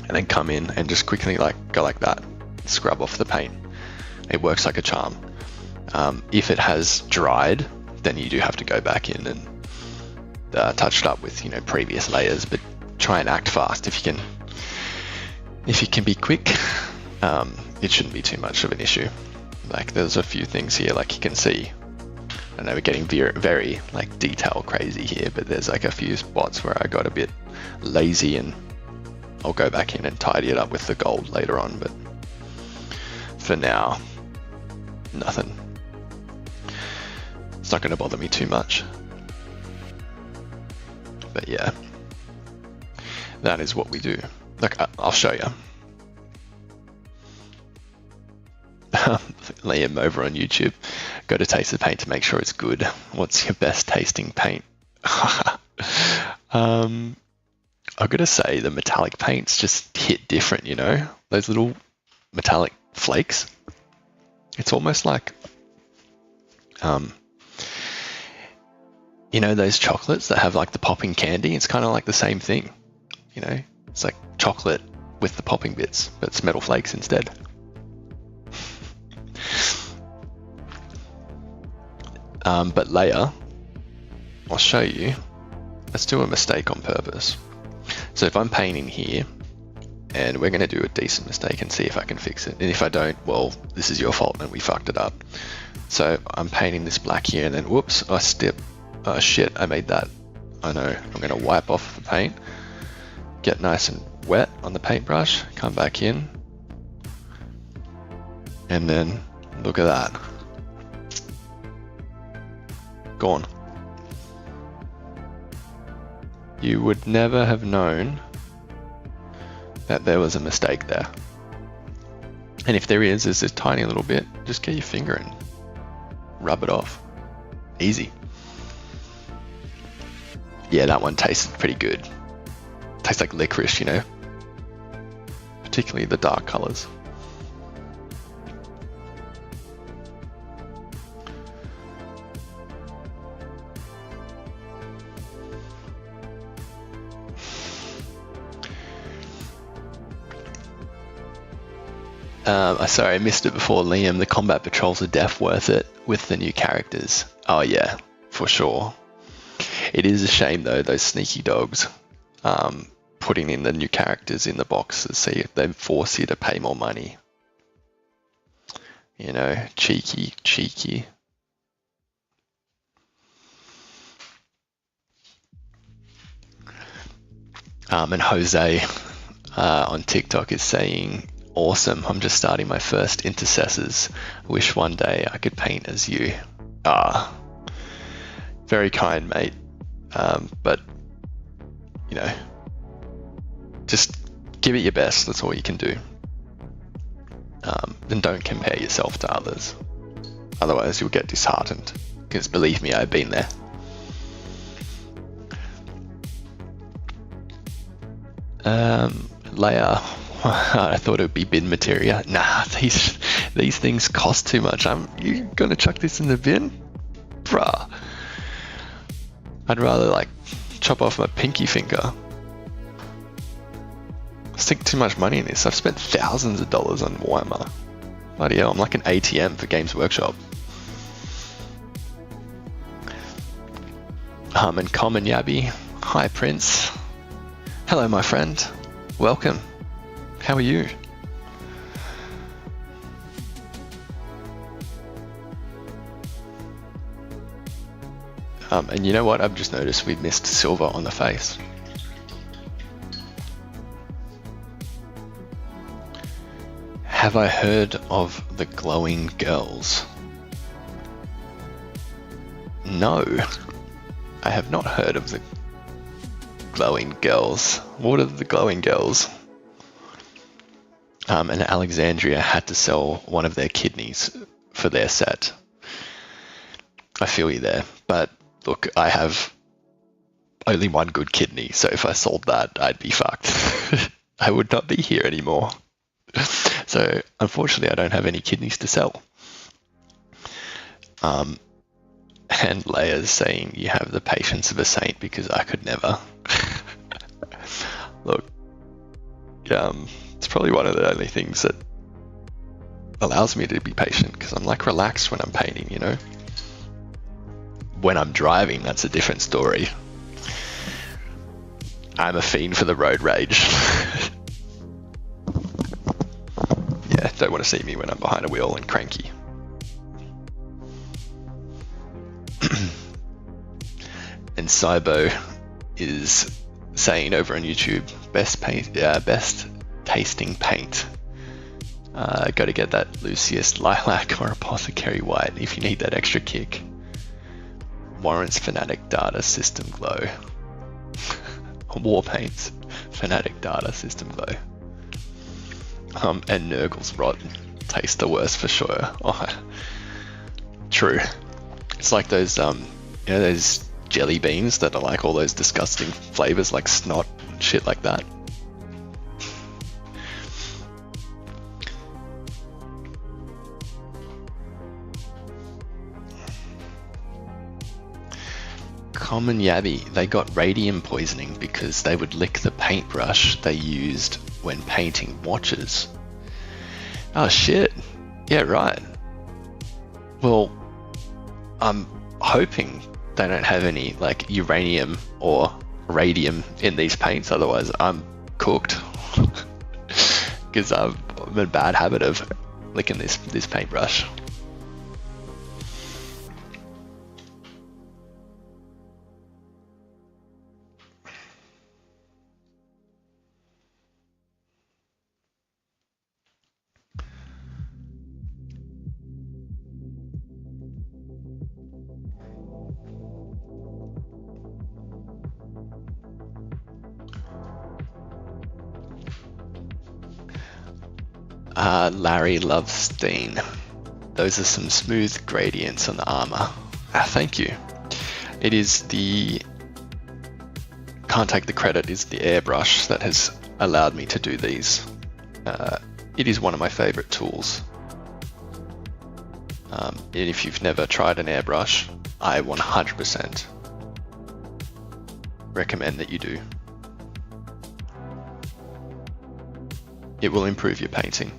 and then come in and just quickly go like that, scrub off the paint. It works like a charm. If it has dried, then you do have to go back in and touch it up with previous layers, but try and act fast if you can. If you can be quick, it shouldn't be too much of an issue. Like there's a few things here, like you can see. I know we're getting very like detail crazy here, but there's like a few spots where I got a bit lazy, and I'll go back in and tidy it up with the gold later on. But for now, nothing. It's not going to bother me too much. But yeah, that is what we do. Look, I'll show you. Liam over on YouTube. Go to Taste the Paint to make sure it's good. What's your best tasting paint? I've got to say the metallic paints just hit different, those little metallic flakes. It's almost like, those chocolates that have like the popping candy. It's kind of like the same thing, It's like chocolate with the popping bits, but it's metal flakes instead. But Leia, I'll show you. Let's do a mistake on purpose. So if I'm painting here, and we're going to do a decent mistake and see if I can fix it. And if I don't, well, this is your fault and we fucked it up. So I'm painting this black here, and then whoops, oh shit, I made that. I know. I'm going to wipe off the paint, get nice and wet on the paintbrush, come back in, and then look at that. Gone. You would never have known that there was a mistake there. And if there is, there's this tiny little bit, just get your finger and rub it off. Easy. Yeah, that one tasted pretty good. Tastes like licorice, particularly the dark colors. Sorry, I missed it before, Liam. The combat patrols are def worth it with the new characters. Oh yeah, for sure. It is a shame though, those sneaky dogs putting in the new characters in the boxes, so they force you to pay more money. Cheeky. And Jose on TikTok is saying, awesome, I'm just starting my first intercessors. Wish one day I could paint as you. Very kind, mate. But, just give it your best. That's all you can do. And don't compare yourself to others. Otherwise, you'll get disheartened. Because believe me, I've been there. Leia, I thought it would be bin materia. Nah, these things cost too much. You gonna chuck this in the bin? Bruh. I'd rather like chop off my pinky finger. I sink too much money in this. I've spent thousands of dollars on Warhammer. Bloody hell, I'm like an ATM for Games Workshop. And Common Yabby. Hi Prince. Hello my friend. Welcome. How are you? And you know what? I've just noticed we've missed silver on the face. Have I heard of the glowing girls? No, I have not heard of the glowing girls. What are the glowing girls? And Alexandria had to sell one of their kidneys for their set. I feel you there, but look, I have only one good kidney, so if I sold that, I'd be fucked. I would not be here anymore. So unfortunately, I don't have any kidneys to sell. And Leia's saying you have the patience of a saint because I could never. Look, it's probably one of the only things that allows me to be patient because I'm like relaxed when I'm painting, you know? When I'm driving, that's a different story. I'm a fiend for the road rage. Yeah, don't want to see me when I'm behind a wheel and cranky. And Cybo is saying over on YouTube, best tasting paint. Got to get that Lucius Lilac or Apothecary White if you need that extra kick. Warrant's Fanatic Data System Glow. War Paints Fanatic Data System Glow. And Nurgle's Rot taste the worst for sure. Oh, true. It's like those those jelly beans that are like all those disgusting flavors like snot and shit like that. Common Yabby, they got radium poisoning because they would lick the paintbrush they used when painting watches. Oh shit. Yeah, right. Well, I'm hoping they don't have any like uranium or radium in these paints, otherwise I'm cooked. Because I'm in a bad habit of licking this paintbrush. Larry Lovestein. Those are some smooth gradients on the armor. Thank you. It is the... Can't take the credit, is the airbrush that has allowed me to do these. It is one of my favorite tools. And if you've never tried an airbrush, I 100% recommend that you do. It will improve your painting.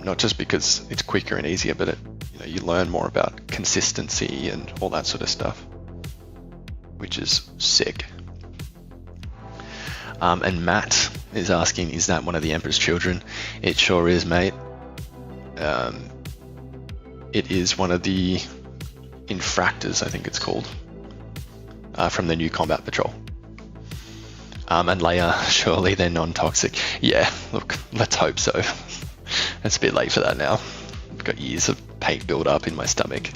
Not just because it's quicker and easier, but you learn more about consistency and all that sort of stuff, which is sick. And Matt is asking, is that one of the Emperor's Children? It sure is, mate. It is one of the Infractors, I think it's called, from the new Combat Patrol. And Leia, surely they're non-toxic. Yeah, look, let's hope so. It's a bit late for that now. I've got years of paint build up in my stomach.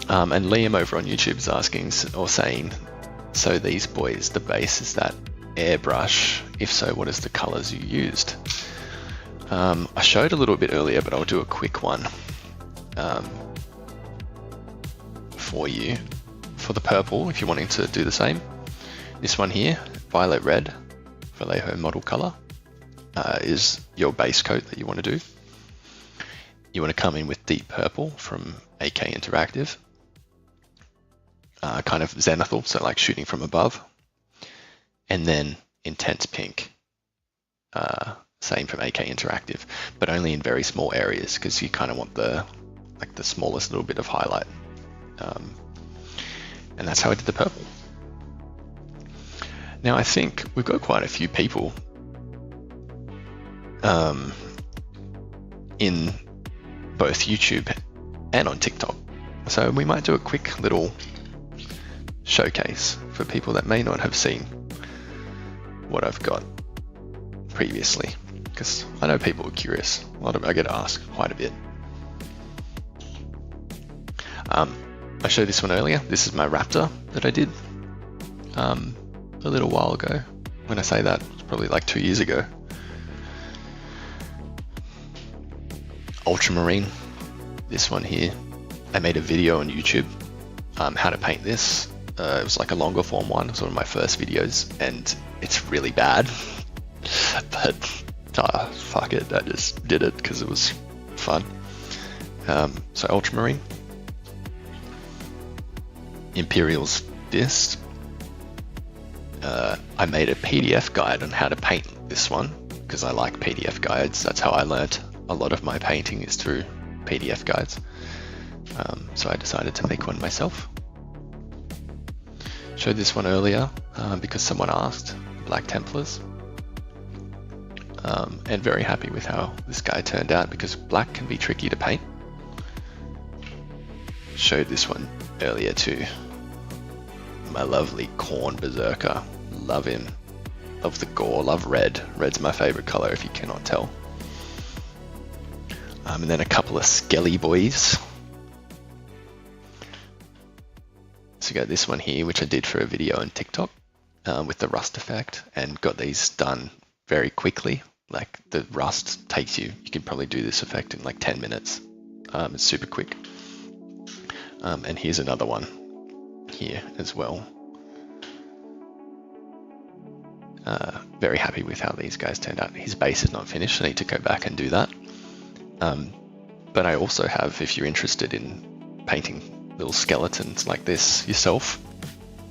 And Liam over on YouTube is asking or saying, so these boys, the base is that airbrush? If so, what is the colors you used? I showed a little bit earlier, but I'll do a quick one for you. for the purple, if you're wanting to do the same, this one here, violet red, Vallejo model color, is your base coat that you want to do. You want to come in with deep purple from AK Interactive, kind of zenithal, so like shooting from above, and then intense pink, same from AK Interactive, but only in very small areas because you kind of want the smallest little bit of highlight. And that's how I did the purple. Now I think we've got quite a few people in both YouTube and on TikTok, so we might do a quick little showcase for people that may not have seen what I've got previously, because I know people are curious. I get asked quite a bit. I showed this one earlier. This is my Raptor that I did a little while ago. When I say that, it's probably like 2 years ago. Ultramarine, this one here. I made a video on YouTube, how to paint this. It was like a longer form one. It was one of my first videos, and it's really bad. But fuck it, I just did it because it was fun. So Ultramarine. Imperial's Fist. I made a PDF guide on how to paint this one because I like PDF guides. That's how I learnt a lot of my painting, is through PDF guides. So I decided to make one myself. Showed this one earlier because someone asked, Black Templars. And very happy with how this guy turned out because black can be tricky to paint. Showed this one earlier too. My lovely Khorne Berserker. Love him. Love the gore. Love red. Red's my favorite color if you cannot tell. And then a couple of Skelly boys. So you got this one here, which I did for a video on TikTok with the rust effect, and got these done very quickly. Like the rust takes you can probably do this effect in like 10 minutes. It's super quick. And here's another one here as well. Very happy with how these guys turned out. His base is not finished, I need to go back and do that. But I also have, if you're interested in painting little skeletons like this yourself,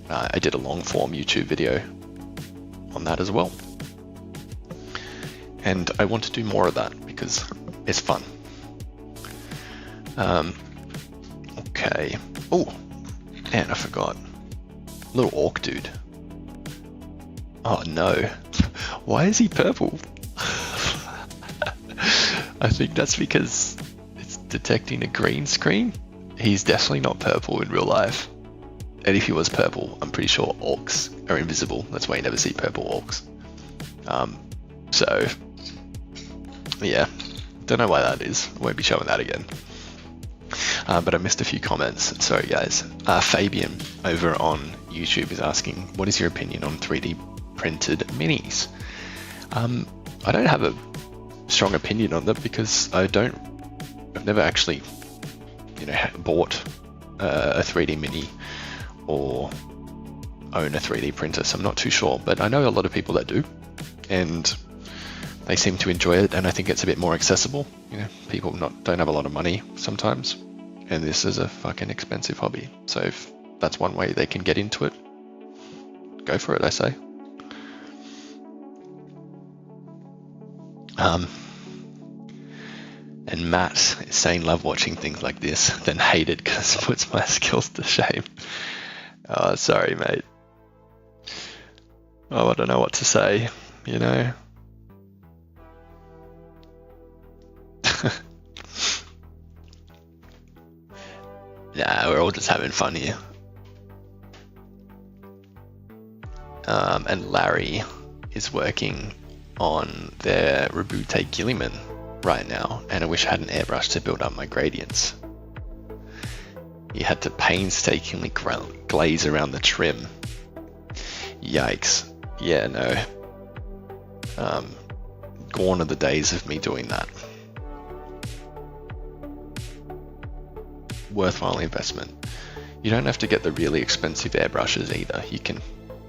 I did a long form YouTube video on that as well. And I want to do more of that because it's fun. Okay. Oh, man, I forgot. Little orc dude. Oh no. Why is he purple? I think that's because it's detecting a green screen. He's definitely not purple in real life. And if he was purple, I'm pretty sure orcs are invisible. That's why you never see purple orcs. So, yeah, don't know why that is. I won't be showing that again. But I missed a few comments. Sorry, guys. Fabian over on YouTube is asking, what is your opinion on 3D printed minis? I don't have a strong opinion on them because I've never actually, bought a 3D mini or own a 3D printer, so I'm not too sure. But I know a lot of people that do, and they seem to enjoy it, and I think it's a bit more accessible. People don't have a lot of money sometimes, and this is a fucking expensive hobby. So if that's one way they can get into it, go for it, I say. And Matt is saying, love watching things like this, then hate it because it puts my skills to shame. Oh, sorry, mate. Oh, I don't know what to say, Nah, we're all just having fun here. And Larry is working on their Rabute Gilliman right now, and I wish I had an airbrush to build up my gradients. He had to painstakingly glaze around the trim. Yikes. Yeah, no. Gone are the days of me doing that. Worthwhile investment. You don't have to get the really expensive airbrushes either. You can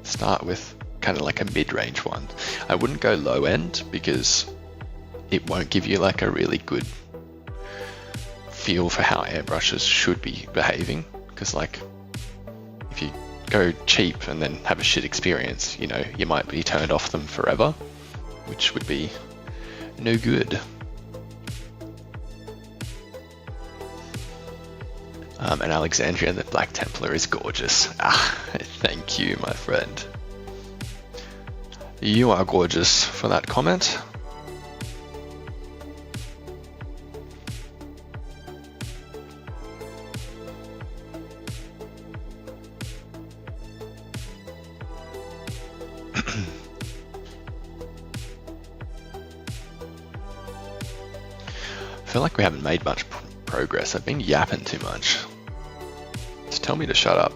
start with kind of like a mid-range one. I wouldn't go low end because it won't give you like a really good feel for how airbrushes should be behaving. Because like if you go cheap and then have a shit experience, you know, you might be turned off them forever, which would be no good. And Alexandria the Black Templar is gorgeous. Thank you, my friend. You are gorgeous for that comment. I feel like we haven't made much progress. I've been yapping too much. Just tell me to shut up.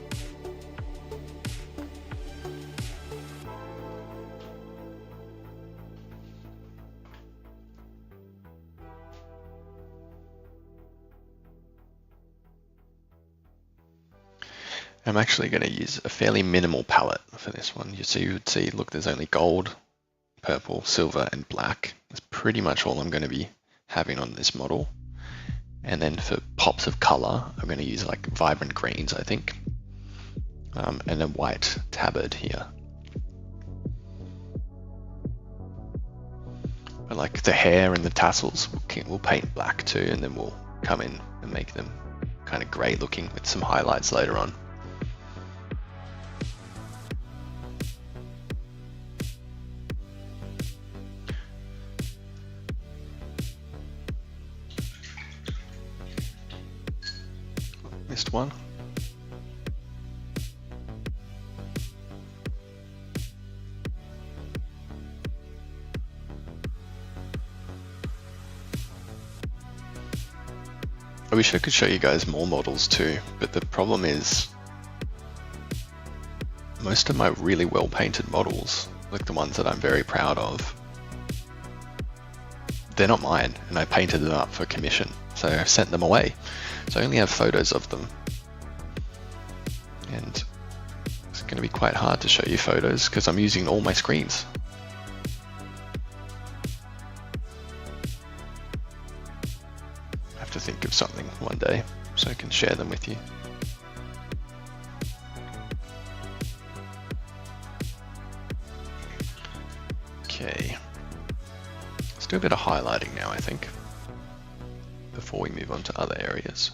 I'm actually going to use a fairly minimal palette for this one. So you would see, look, there's only gold, purple, silver, and black. That's pretty much all I'm going to be having on this model. And then for pops of color, I'm going to use like vibrant greens, I think, and a white tabard here. But like the hair and the tassels, we'll paint black too, and then we'll come in and make them kind of grey looking with some highlights later on. Missed one. I wish I could show you guys more models too, but the problem is most of my really well painted models, like the ones that I'm very proud of, they're not mine, and I painted them up for commission, so I've sent them away. So I only have photos of them, and it's going to be quite hard to show you photos because I'm using all my screens. I have to think of something one day so I can share them with you. Okay, let's do a bit of highlighting now, I think, before we move on to other areas.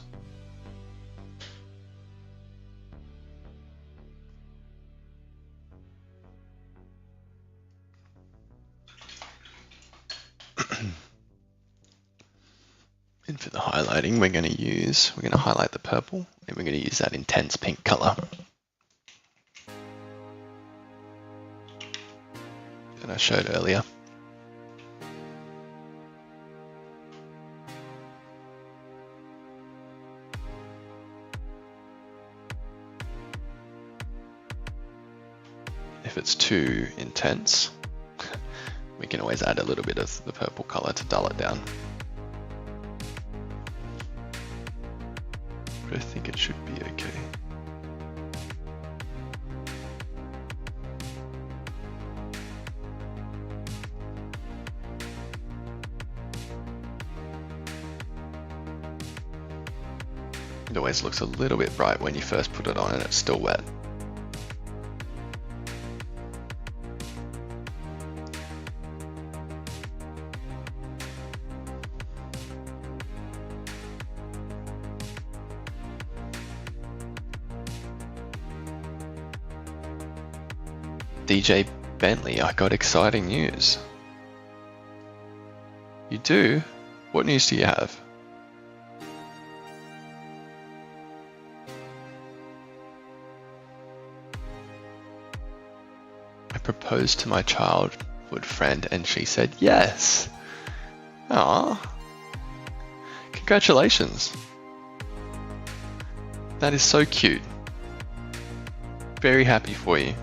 And for the highlighting, we're going to highlight the purple, and we're going to use that intense pink color that I showed earlier. If it's too intense, we can always add a little bit of the purple color to dull it down. But I think it should be okay. It always looks a little bit bright when you first put it on and it's still wet. DJ Bentley, I got exciting news. You do? What news do you have? I proposed to my childhood friend and she said yes. Aww. Congratulations. That is so cute. Very happy for you.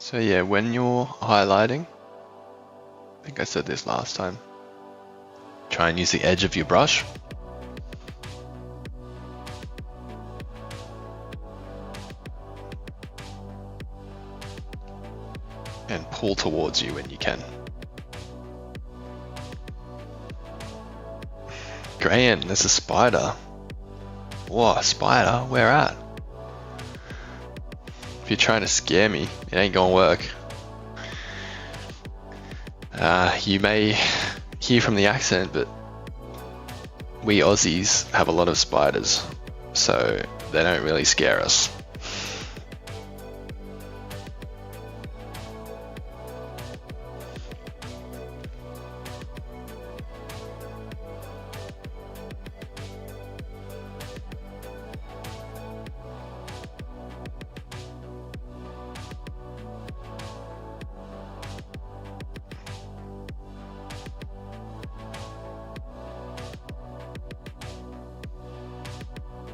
So yeah, when you're highlighting, I think I said this last time, try and use the edge of your brush. And pull towards you when you can. Graham, there's a spider. Whoa, a spider? Where at? If you're trying to scare me, it ain't gonna work. You may hear from the accent, but we Aussies have a lot of spiders, so they don't really scare us.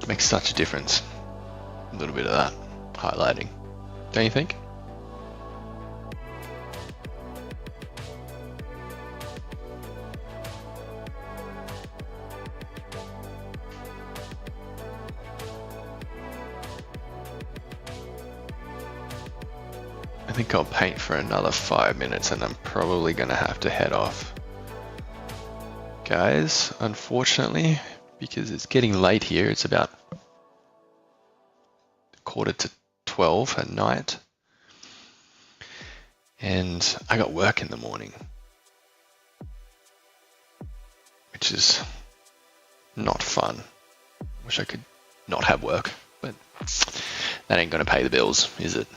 Makes such a difference. A little bit of that highlighting, don't you think? I think I'll paint for another 5 minutes and I'm probably gonna have to head off. Guys, unfortunately, because it's getting late here, it's about 11:45 at night, and I got work in the morning, which is not fun. Wish I could not have work, but that ain't gonna pay the bills, is it?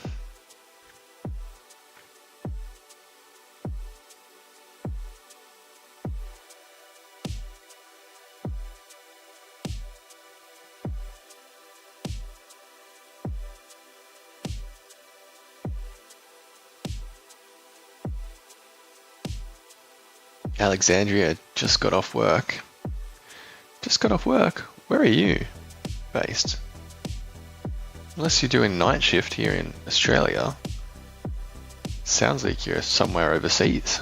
Alexandria just got off work. Just got off work. Where are you based? Unless you're doing night shift here in Australia. Sounds like you're somewhere overseas.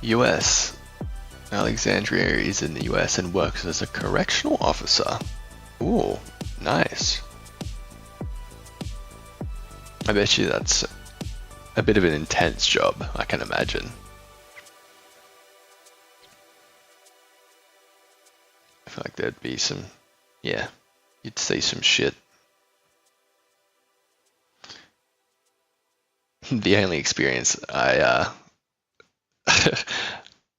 US. Alexandria is in the US and works as a correctional officer. Ooh, nice. I bet you that's a bit of an intense job, I can imagine. I feel like there'd be some, yeah, you'd see some shit. The only experience I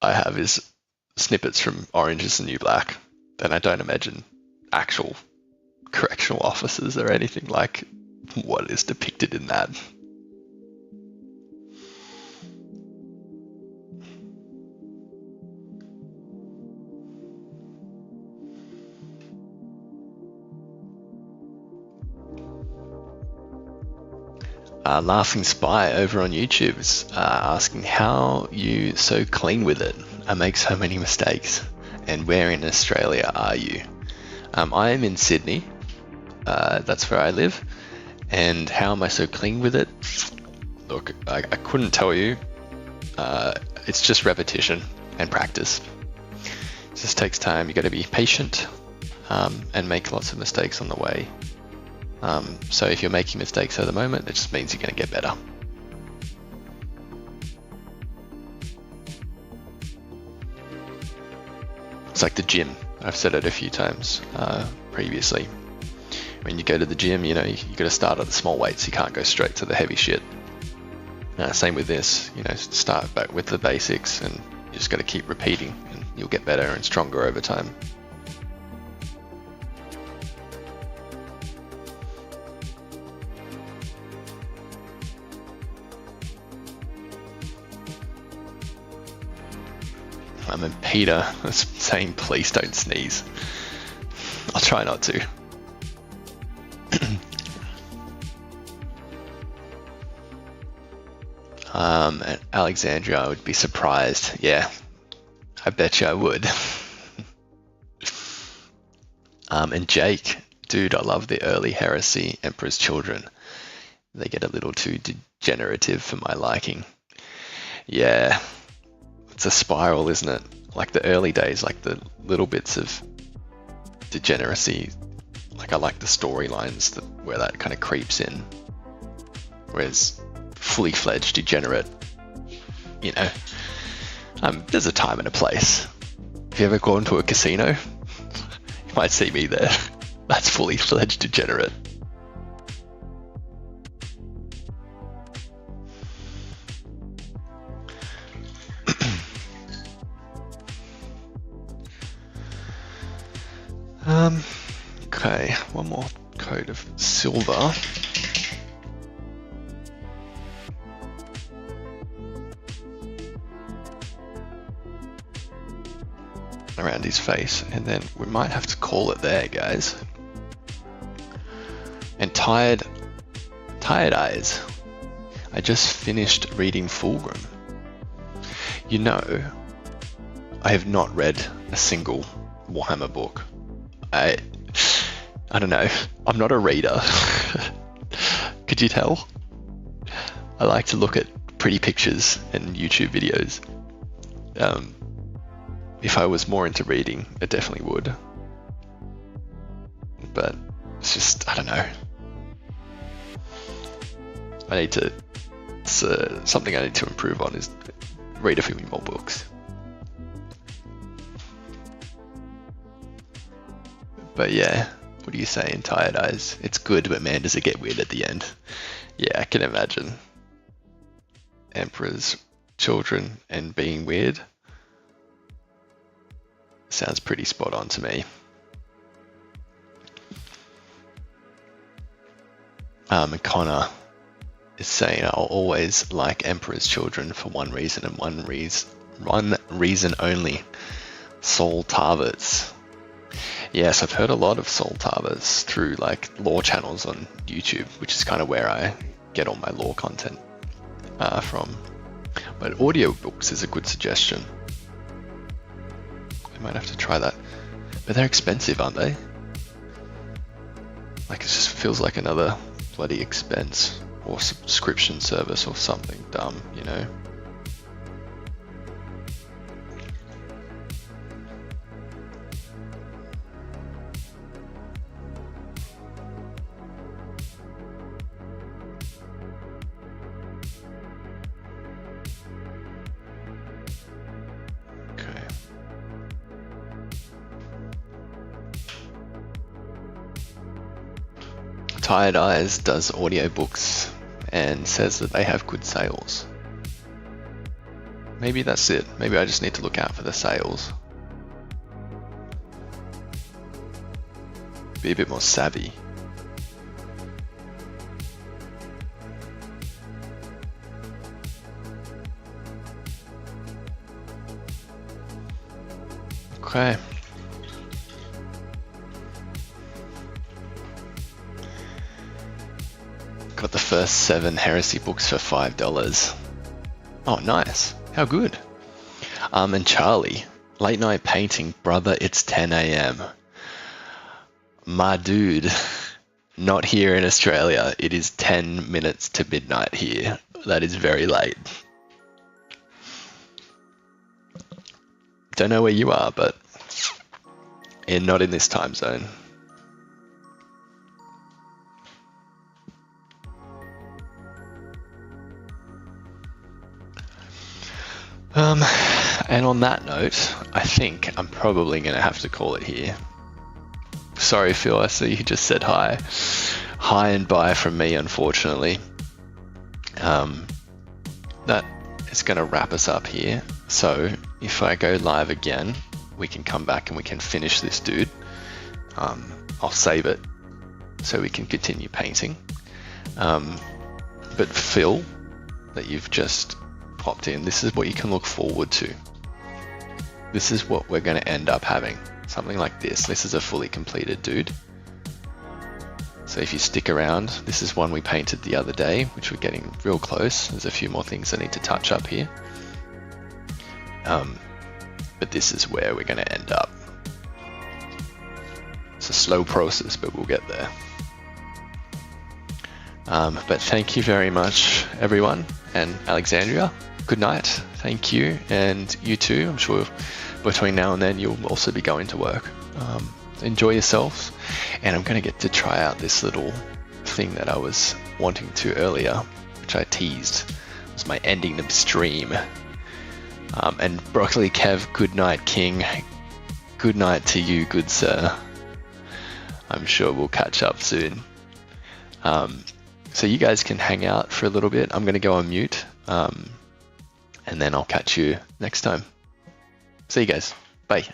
have is snippets from Orange is the New Black, and I don't imagine actual correctional officers or anything like what is depicted in that. Laughing Spy over on YouTube is asking how you so clean with it. I make so many mistakes. And where in Australia are you? I am in Sydney. That's where I live. And how am I so clean with it? Look, I couldn't tell you. It's just repetition and practice. It just takes time. You got to be patient and make lots of mistakes on the way. So if you're making mistakes at the moment, it just means you're going to get better. It's like the gym. I've said it a few times previously. When you go to the gym, you got to start at the small weights. You can't go straight to the heavy shit. Same with this. Start back with the basics, and you just got to keep repeating, and you'll get better and stronger over time. And Peter was saying, please don't sneeze. I'll try not to. And Alexandria, I would be surprised. Yeah, I bet you I would. And Jake, dude, I love the early Heresy Emperor's Children. They get a little too degenerative for my liking. Yeah, it's a spiral, isn't it? Like the early days, like the little bits of degeneracy. Like I like the storylines where that kind of creeps in. Whereas fully fledged degenerate, you know, there's a time and a place. If you ever gone to a casino, you might see me there. That's fully fledged degenerate. Okay, one more coat of silver. Around his face, and then we might have to call it there, guys. And tired eyes. I just finished reading Fulgrim. You know, I have not read a single Warhammer book. I don't know. I'm not a reader. Could you tell? I like to look at pretty pictures and YouTube videos. If I was more into reading, I definitely would. But it's just, I don't know. I need to, it's something I need to improve on is read a few more books. But yeah, what do you say in Tired Eyes? It's good, but man, does it get weird at the end. Yeah, I can imagine. Emperor's Children and being weird. Sounds pretty spot on to me. And Connor is saying, I'll always like Emperor's Children for one reason and one reason only. Saul Tarvert's. Yes, I've heard a lot of Saul Tarvert's through like lore channels on YouTube, which is kind of where I get all my lore content from. But audiobooks is a good suggestion. I might have to try that. But they're expensive, aren't they? Like it just feels like another bloody expense or subscription service or something dumb, you know? Tired Eyes does audiobooks and says that they have good sales. Maybe that's it. Maybe I just need to look out for the sales. Be a bit more savvy. Okay. Got the first 7 Heresy books for $5. Oh, nice. How good. And Charlie, late night painting, brother, it's 10 a.m. My dude, not here in Australia. It is 10 minutes to midnight here. That is very late. Don't know where you are, but not in this time zone. And on that note, I think I'm probably going to have to call it here. Sorry, Phil, I see you just said hi. Hi and bye from me, unfortunately. That is going to wrap us up here. So if I go live again, we can come back and we can finish this dude. I'll save it so we can continue painting. But Phil, that you've just popped in, this is what you can look forward to. this is what we're going to end up having. Something like this. This is a fully completed dude. So if you stick around, this is one we painted the other day, which we're getting real close. There's a few more things I need to touch up here. But this is where we're going to end up. It's a slow process, but we'll get there. But thank you very much, everyone. And Alexandria, good night. Thank you. And you too. I'm sure between now and then you'll also be going to work. Enjoy yourselves. And I'm going to get to try out this little thing that I was wanting to earlier, which I teased. It was my ending the stream. And Broccoli Kev, good night, King. Good night to you, good sir. I'm sure we'll catch up soon. So you guys can hang out for a little bit. I'm going to go on mute. And then I'll catch you next time. See you guys. Bye.